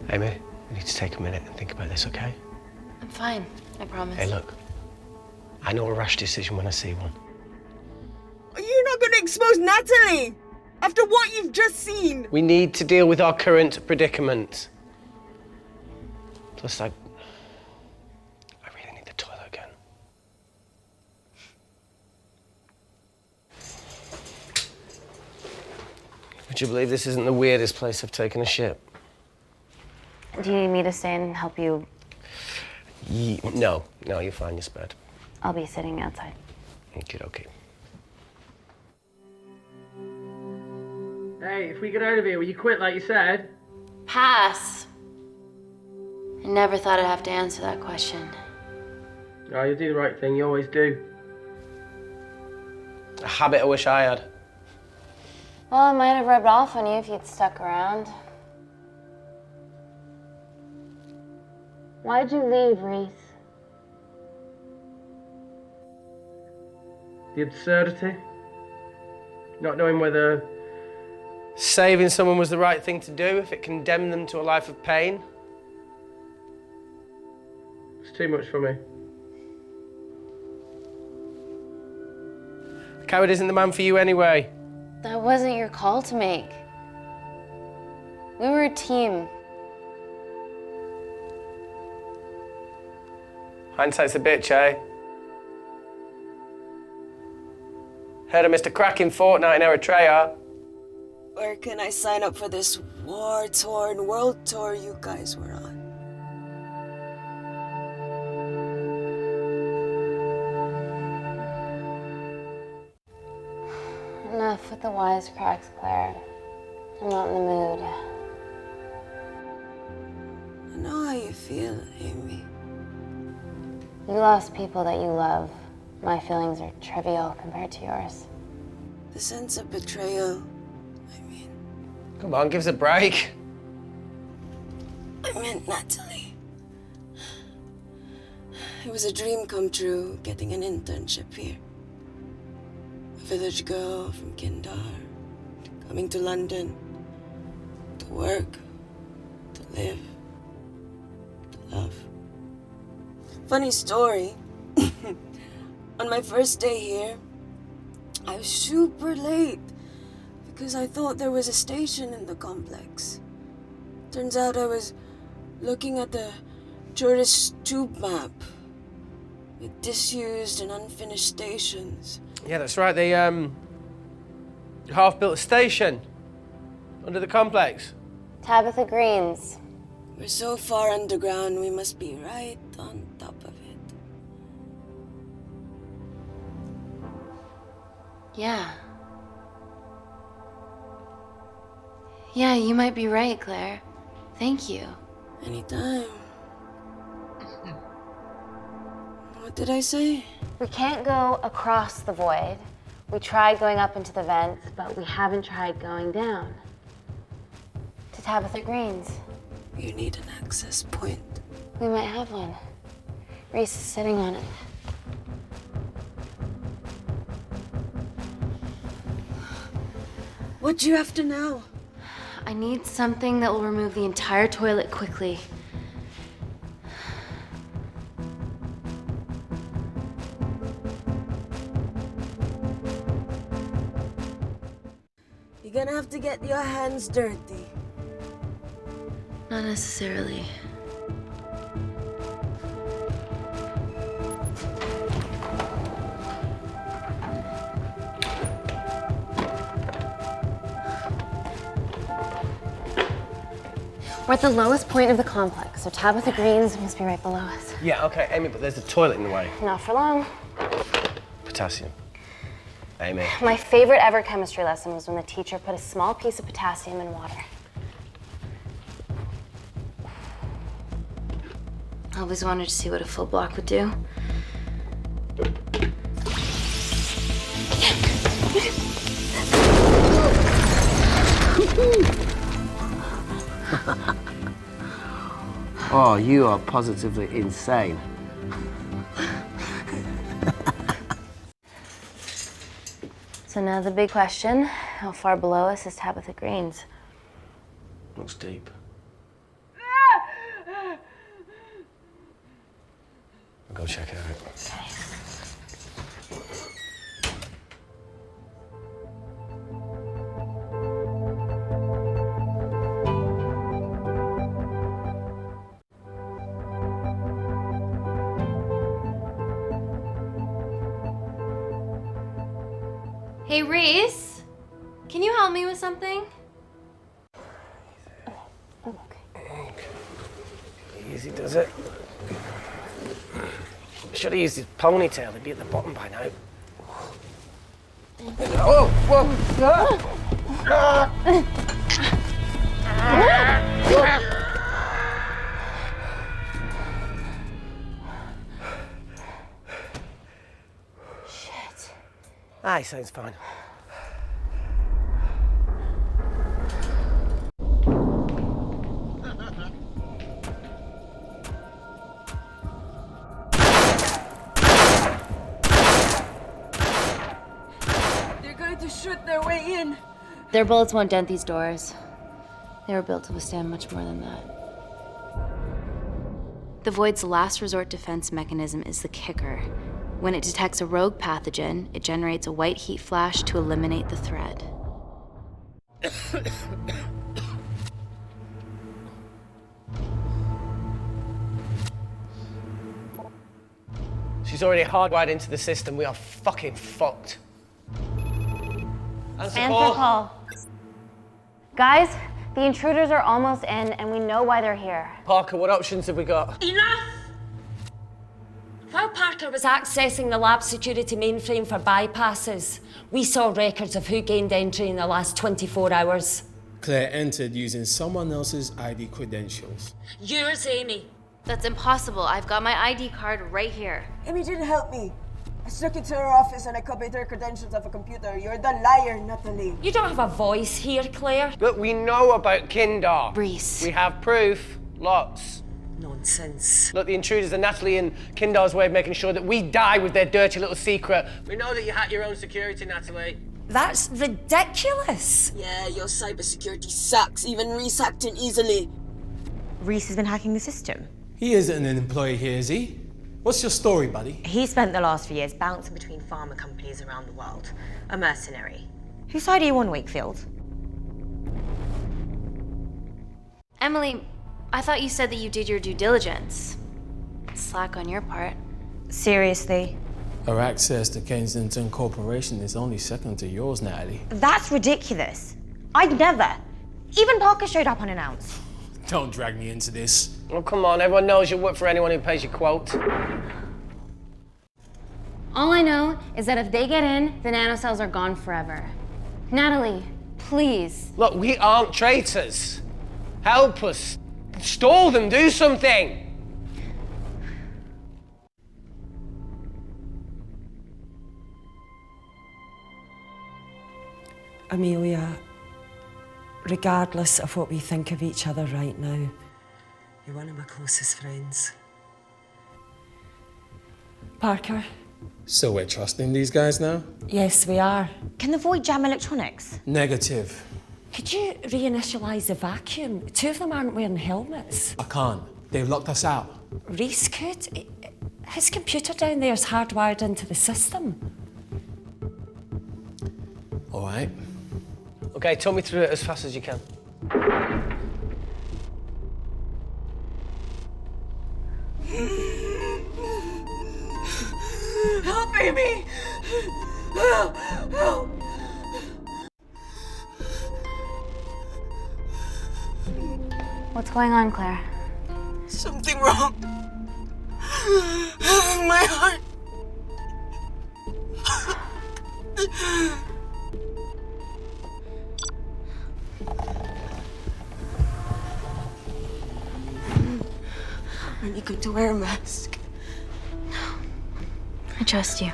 Amy, we need to take a minute and think about this, okay? I'm fine, I promise. Hey, look. I know a rash decision when I see one. You're not going to expose Natalie after what you've just seen. We need to deal with our current predicament. Plus, I really need the toilet again. Would you believe this isn't the weirdest place I've taken a shit? Do you need me to stay and help you? No, you're fine, you're spared. I'll be sitting outside. Okay. Hey, if we get out of here, will you quit like you said? Pass. I never thought I'd have to answer that question. Oh, you'll do the right thing, you always do. A habit I wish I had. Well, it might have rubbed off on you if you'd stuck around. Why'd you leave, Reese? The absurdity. Not knowing whether saving someone was the right thing to do if it condemned them to a life of pain. It's too much for me. A coward isn't the man for you anyway. That wasn't your call to make. We were a team. Hindsight's a bitch, eh? Heard of Mr. Cracking Fortnite in Eritrea? Where can I sign up for this war-torn world tour you guys were on? Enough with the wisecracks, Claire. I'm not in the mood. I know how you feel, Amy. You lost people that you love. My feelings are trivial compared to yours. The sense of betrayal. Come on, give us a break. I meant Natalie. It was a dream come true, getting an internship here. A village girl from Kindar, coming to London, to work, to live, to love. Funny story. On my first day here, I was super late because I thought there was a station in the complex. Turns out I was looking at the tourist tube map with disused and unfinished stations. Yeah, that's right. They half-built a station under the complex. Tabitha Greens. We're so far underground, we must be right on top of it. Yeah. Yeah, you might be right, Claire. Thank you. Anytime. What did I say? We can't go across the void. We tried going up into the vents, but we haven't tried going down. To Tabitha Greens. You need an access point. We might have one. Reese is sitting on it. What do you have to know? I need something that will remove the entire toilet quickly. You're gonna have to get your hands dirty. Not necessarily. We're at the lowest point of the complex, so Tabitha Greens must be right below us. Yeah, okay, Amy, but there's a toilet in the way. Not for long. Potassium. Amy. My favorite ever chemistry lesson was when the teacher put a small piece of potassium in water. I always wanted to see what a full block would do. Oh, you are positively insane. So now the big question, how far below us is Tabitha Greens? Looks deep. I'll go check it out. Hey, Reese, can you help me with something? Easy does it. Should have used his ponytail, he'd be at the bottom by now. Oh, whoa! Shit. Aye, sounds fine. They're going to shoot their way in. Their bullets won't dent these doors. They were built to withstand much more than that. The Void's last resort defense mechanism is the kicker. When it detects a rogue pathogen, it generates a white heat flash to eliminate the threat. She's already hardwired into the system. We are fucking fucked. Answer call. Guys, the intruders are almost in, and we know why they're here. Parker, what options have we got? Enough! While Parker was accessing the lab security mainframe for bypasses, we saw records of who gained entry in the last 24 hours. Claire entered using someone else's ID credentials. Yours, Amy. That's impossible. I've got my ID card right here. Amy didn't help me. I snuck into her office and I copied her credentials off a computer. You're the liar, Natalie. You don't have a voice here, Claire. Look, we know about Kindar. Reese. We have proof. Lots. Nonsense. Look, the intruders are Natalie and Kindar's way of making sure that we die with their dirty little secret. We know that you hack your own security, Natalie. That's ridiculous. Yeah, your cybersecurity sucks. Even Reese hacked in easily. Reese has been hacking the system. He isn't an employee here, is he? What's your story, buddy? He spent the last few years bouncing between pharma companies around the world. A mercenary. Whose side are you on, Wakefield? Emily, I thought you said that you did your due diligence. Slack on your part. Seriously? Her access to Kensington Corporation is only second to yours, Natalie. That's ridiculous. I'd never. Even Parker showed up unannounced. Don't drag me into this. Oh, come on. Everyone knows you work for anyone who pays your quote. All I know is that if they get in, the nanocells are gone forever. Natalie, please. Look, we aren't traitors. Help us. Stall them. Do something. Amelia, regardless of what we think of each other right now, you're one of my closest friends. Parker? So we're trusting these guys now? Yes, we are. Can the Void jam electronics? Negative. Could you reinitialize the vacuum? Two of them aren't wearing helmets. I can't. They've locked us out. Reese could. His computer down there is hardwired into the system. All right. Okay, talk me through it as fast as you can. Help, Amy! Help! Help! What's going on, Claire? Something wrong. My heart. Are you going to wear a mask? I trust you.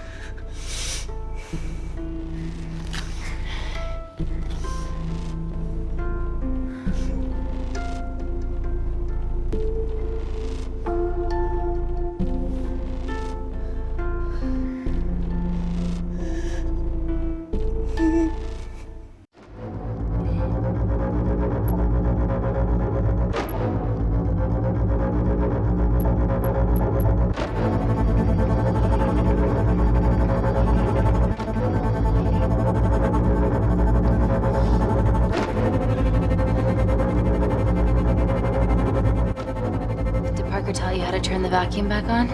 Tell you how to turn the vacuum back on?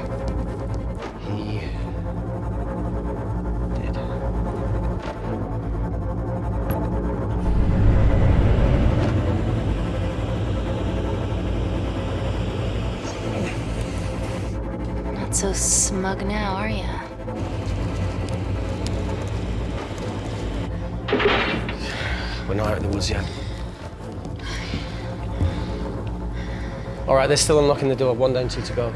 He did. Not so smug now, are you? We're not out of the woods yet. All right, they're still unlocking the door. 1 down, 2 to go.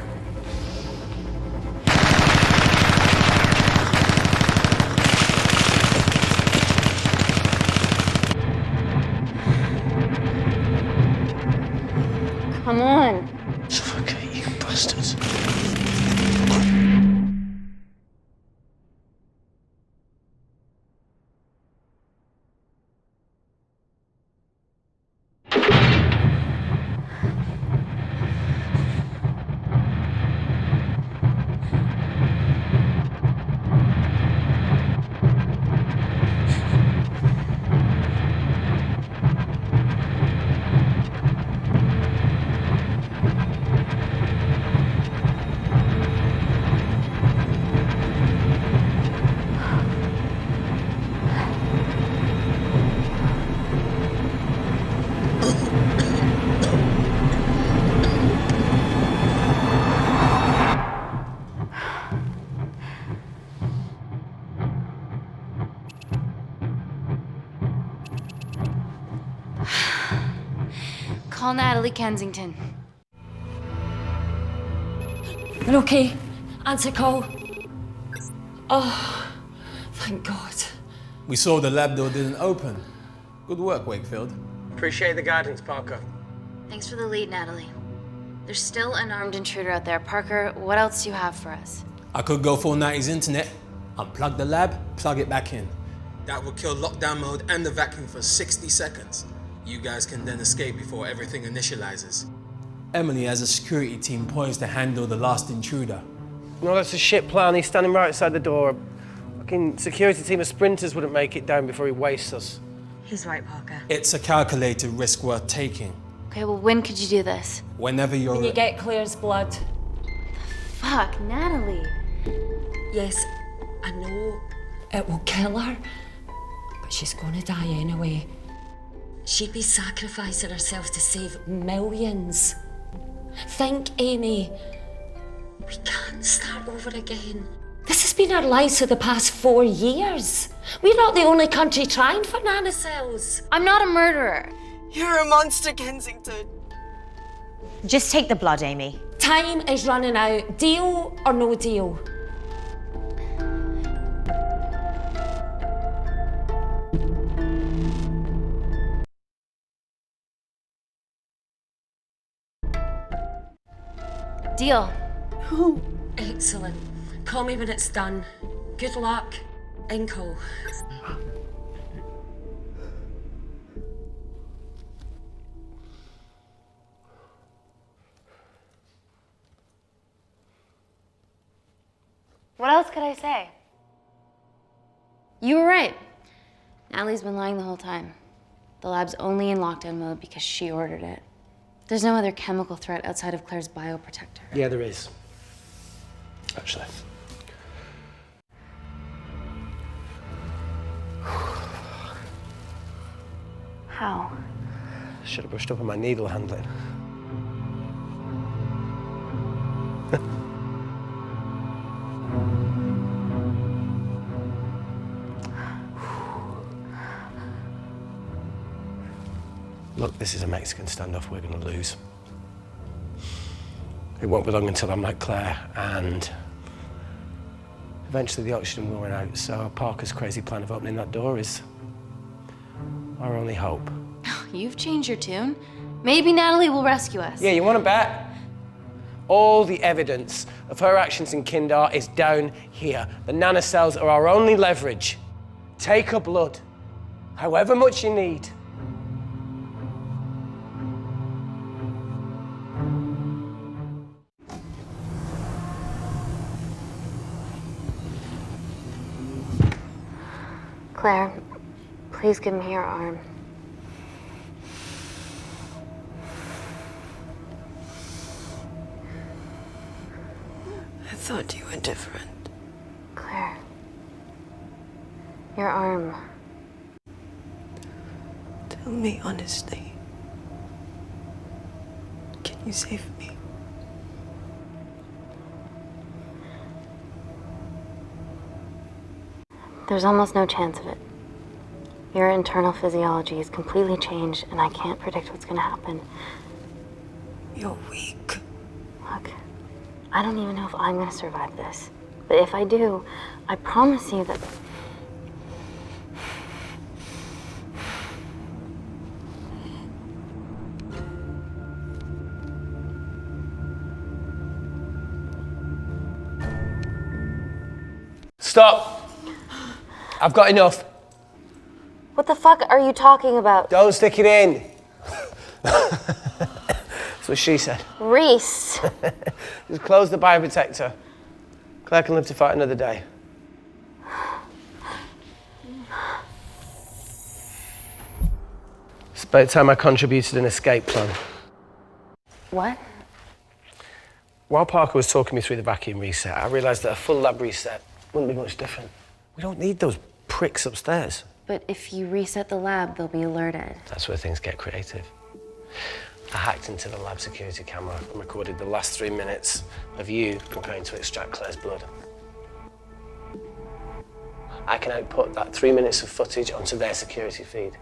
Come on. Suffocate, you bastards. Call Natalie Kensington. You're okay? Answer call. Oh, thank God. We saw the lab door didn't open. Good work, Wakefield. Appreciate the guidance, Parker. Thanks for the lead, Natalie. There's still an armed intruder out there. Parker, what else do you have for us? I could go full 90s internet, unplug the lab, plug it back in. That will kill lockdown mode and the vacuum for 60 seconds. You guys can then escape before everything initializes. Emily has a security team poised to handle the last intruder. No, that's a shit plan. He's standing right outside the door. Fucking security team of sprinters wouldn't make it down before he wastes us. He's right, Parker. It's a calculated risk worth taking. Okay, well, when could you do this? Whenever you're When you get Claire's blood. Fuck, Natalie. Yes, I know it will kill her, but she's gonna die anyway. She'd be sacrificing herself to save millions. Think, Amy. We can't start over again. This has been our lives for the past 4 years. We're not the only country trying for nanocells. I'm not a murderer. You're a monster, Kensington. Just take the blood, Amy. Time is running out. Deal or no deal? Deal. Excellent. Call me when it's done. Good luck. Inkle. What else could I say? You were right. Natalie's been lying the whole time. The lab's only in lockdown mode because she ordered it. There's no other chemical threat outside of Claire's bioprotector. Yeah, there is. Actually. How? Should have brushed up on my needle handling. Look, this is a Mexican standoff we're going to lose. It won't be long until I'm like Claire, and eventually the oxygen will run out, so Parker's crazy plan of opening that door is our only hope. You've changed your tune. Maybe Natalie will rescue us. Yeah, you want to bet? All the evidence of her actions in Kindar is down here. The nanocells are our only leverage. Take her blood, however much you need. Claire, please give me your arm. I thought you were different. Claire. Your arm. Tell me honestly. Can you save me? There's almost no chance of it. Your internal physiology is completely changed, and I can't predict what's gonna happen. You're weak. Look, I don't even know if I'm gonna survive this. But if I do, I promise you that... Stop! I've got enough. What the fuck are you talking about? Don't stick it in. That's what she said. Reese! Just close the bioprotector. Claire can live to fight another day. It's about time I contributed an escape plan. What? While Parker was talking me through the vacuum reset, I realised that a full lab reset wouldn't be much different. We don't need those pricks upstairs. But if you reset the lab, they'll be alerted. That's where things get creative. I hacked into the lab security camera and recorded the last 3 minutes of you preparing to extract Claire's blood. I can output that 3 minutes of footage onto their security feed.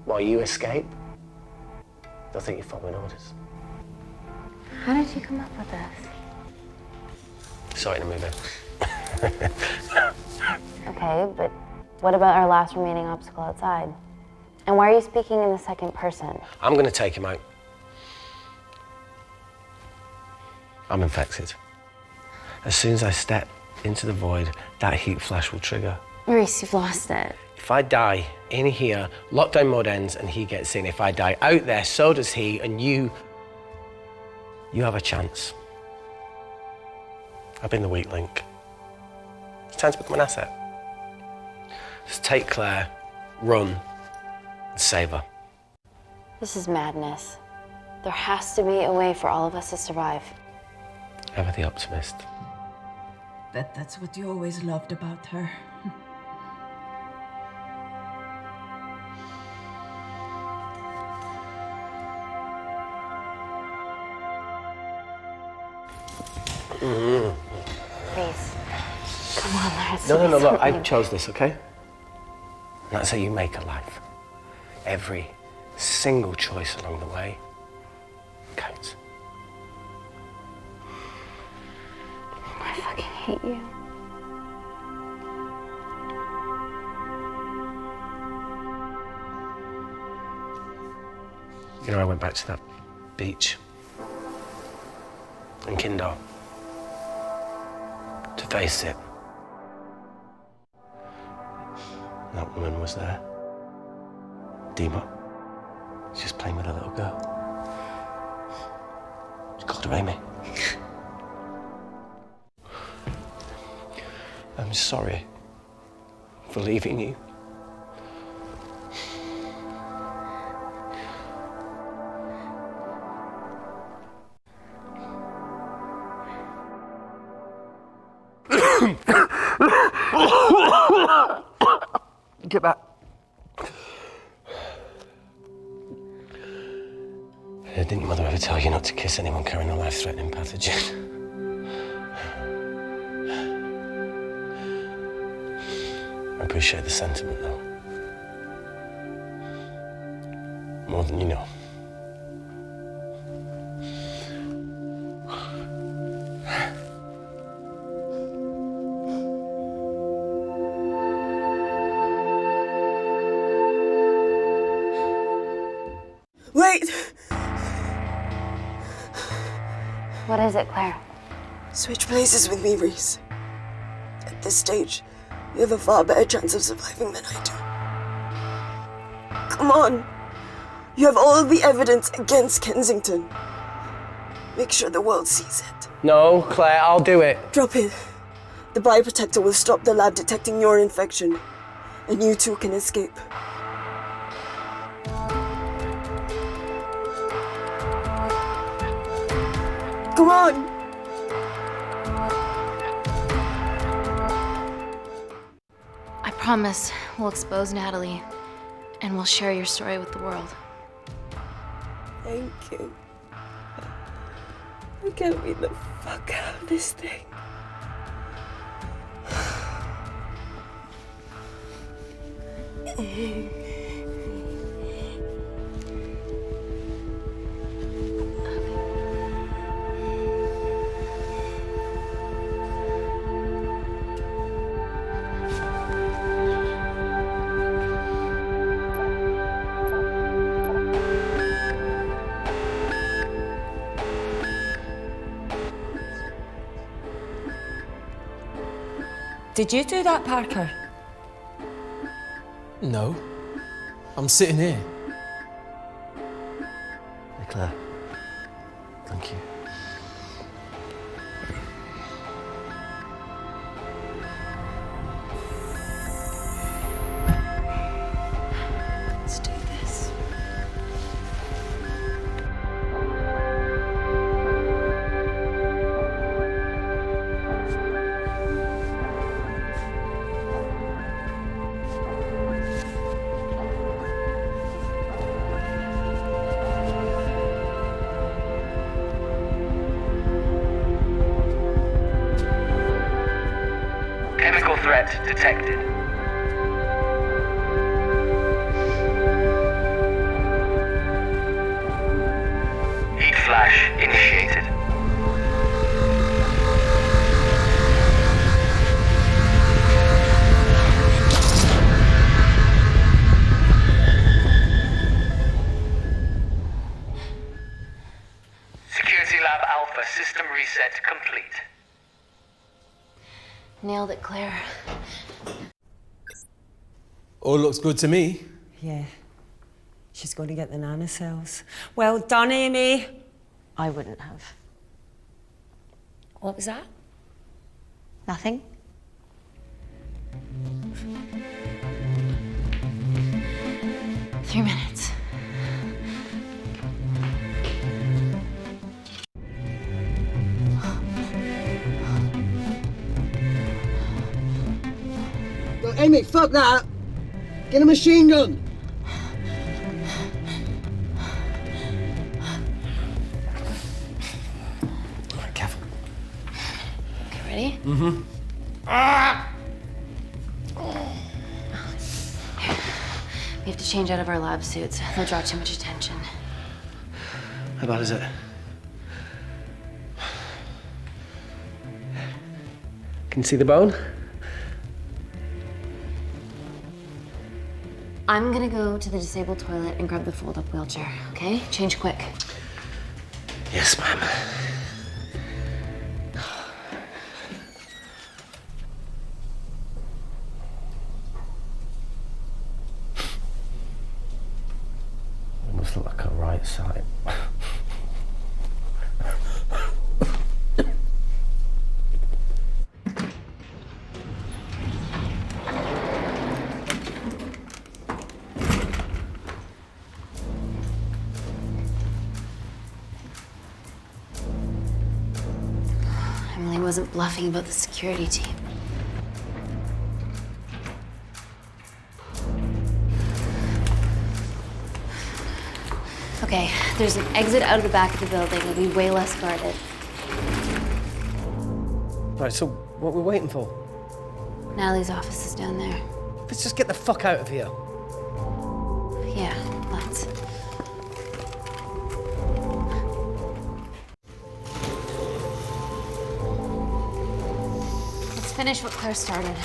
While you escape, They'll think you're following orders. How did you come up with this? Saw it in a movie. Okay, but what about our last remaining obstacle outside? And why are you speaking in the second person? I'm going to take him out. I'm infected. As soon as I step into the void, that heat flash will trigger. Reese, you've lost it. If I die in here, lockdown mode ends and he gets in. If I die out there, so does he, and you have a chance. I've been the weak link. It's time to become an asset. Just take Claire, run, and save her. This is madness. There has to be a way for all of us to survive. Ever the optimist. Bet that's what you always loved about her. Please. Come on, there has to No, be look, I something. chose this, okay? And that's how you make a life. Every single choice along the way counts. I fucking hate you. You know, I went back to that beach in Kindar to face it. That woman was there. Dima. She's just playing with a little girl. She called her Amy. I'm sorry for leaving you. Get back. Didn't your mother ever tell you not to kiss anyone carrying a life-threatening pathogen? I appreciate the sentiment, though. More than you know. Wait! What is it, Claire? Switch places with me, Reese. At this stage, you have a far better chance of surviving than I do. Come on. You have all the evidence against Kensington. Make sure the world sees it. No, Claire, I'll do it. Drop it. The bioprotector will stop the lab detecting your infection, and you two can escape. Come on! I promise we'll expose Natalie, and we'll share your story with the world. Thank you. I can't beat the fuck out of this thing. Did you do that, Parker? No. I'm sitting here. Hey, Claire. Thank you. Let's do this. Chemical threat detected. flash initiated. Security Lab Alpha system reset complete. Nailed it, Claire. All looks good to me. Yeah. She's going to get the nanocells. Well done, Amy. I wouldn't have. What was that? Nothing? Three minutes. Look, Amy, fuck that! Get a machine gun! Alright, careful. Okay, ready? Mm-hmm. We have to change out of our lab suits. They'll draw too much attention. How bad is it? Can you see the bone? I'm gonna go to the disabled toilet and grab the fold-up wheelchair, okay? Change quick. Yes, ma'am. It must look like a right side. Emily wasn't bluffing about the security team. Okay, there's an exit out of the back of the building. It'll be way less guarded. Right, so what are we waiting for? Natalie's office is down there. Let's just get the fuck out of here. Yeah, let's. Let's finish what Claire started.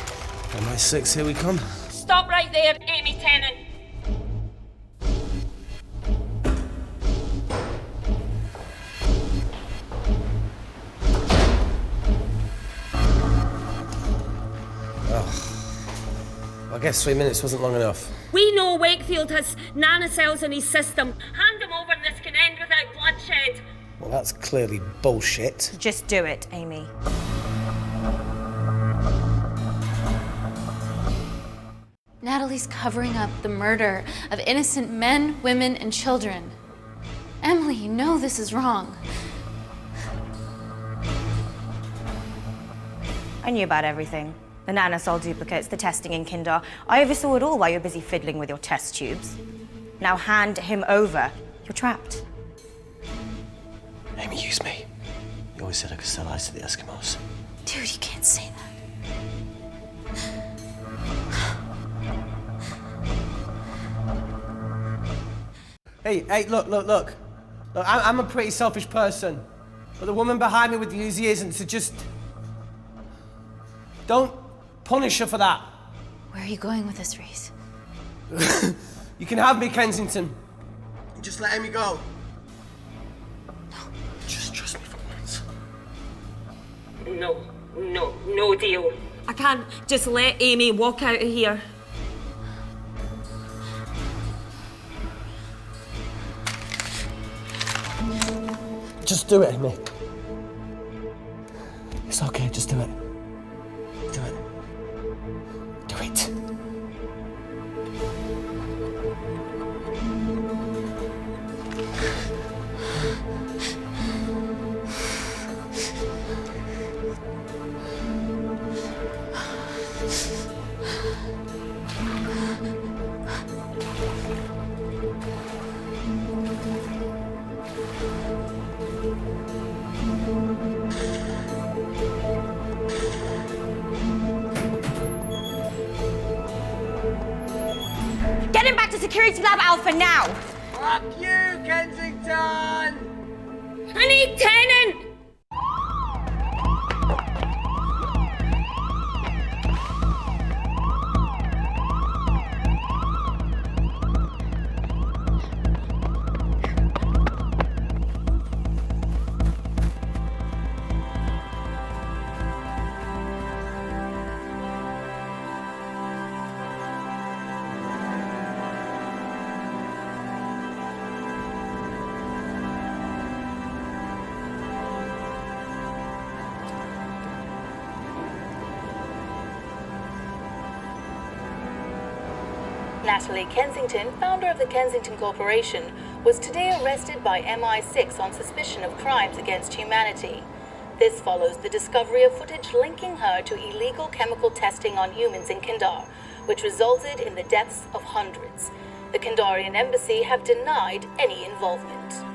MI6, here we come. Stop right there, Amy Tennant. I guess 3 minutes wasn't long enough. We know Wakefield has nanocells in his system. Hand them over and this can end without bloodshed. Well, that's clearly bullshit. Just do it, Amy. Natalie's covering up the murder of innocent men, women, and children. Emily, you know this is wrong. I knew about everything. The nanosol duplicates, the testing in Kindar. I oversaw it all while you're busy fiddling with your test tubes. Now hand him over. You're trapped. Amy, use me. You always said I could sell ice to the Eskimos. Dude, you can't say that. Hey, look. I'm a pretty selfish person. But the woman behind me with the Uzi isn't, so just... don't punish her for that. Where are you going with this, Reese? You can have me, Kensington. Just let Amy go. No. Just trust me for once. No deal. I can't just let Amy walk out of here. Just do it, Amy. It's okay, just do it. Do it. Do it. Get him back to Security Lab Alpha now! Fuck you, Kensington! I need Tennant! Natalie Kensington, founder of the Kensington Corporation, was today arrested by MI6 on suspicion of crimes against humanity. This follows the discovery of footage linking her to illegal chemical testing on humans in Kindar, which resulted in the deaths of hundreds. The Kindarian embassy have denied any involvement.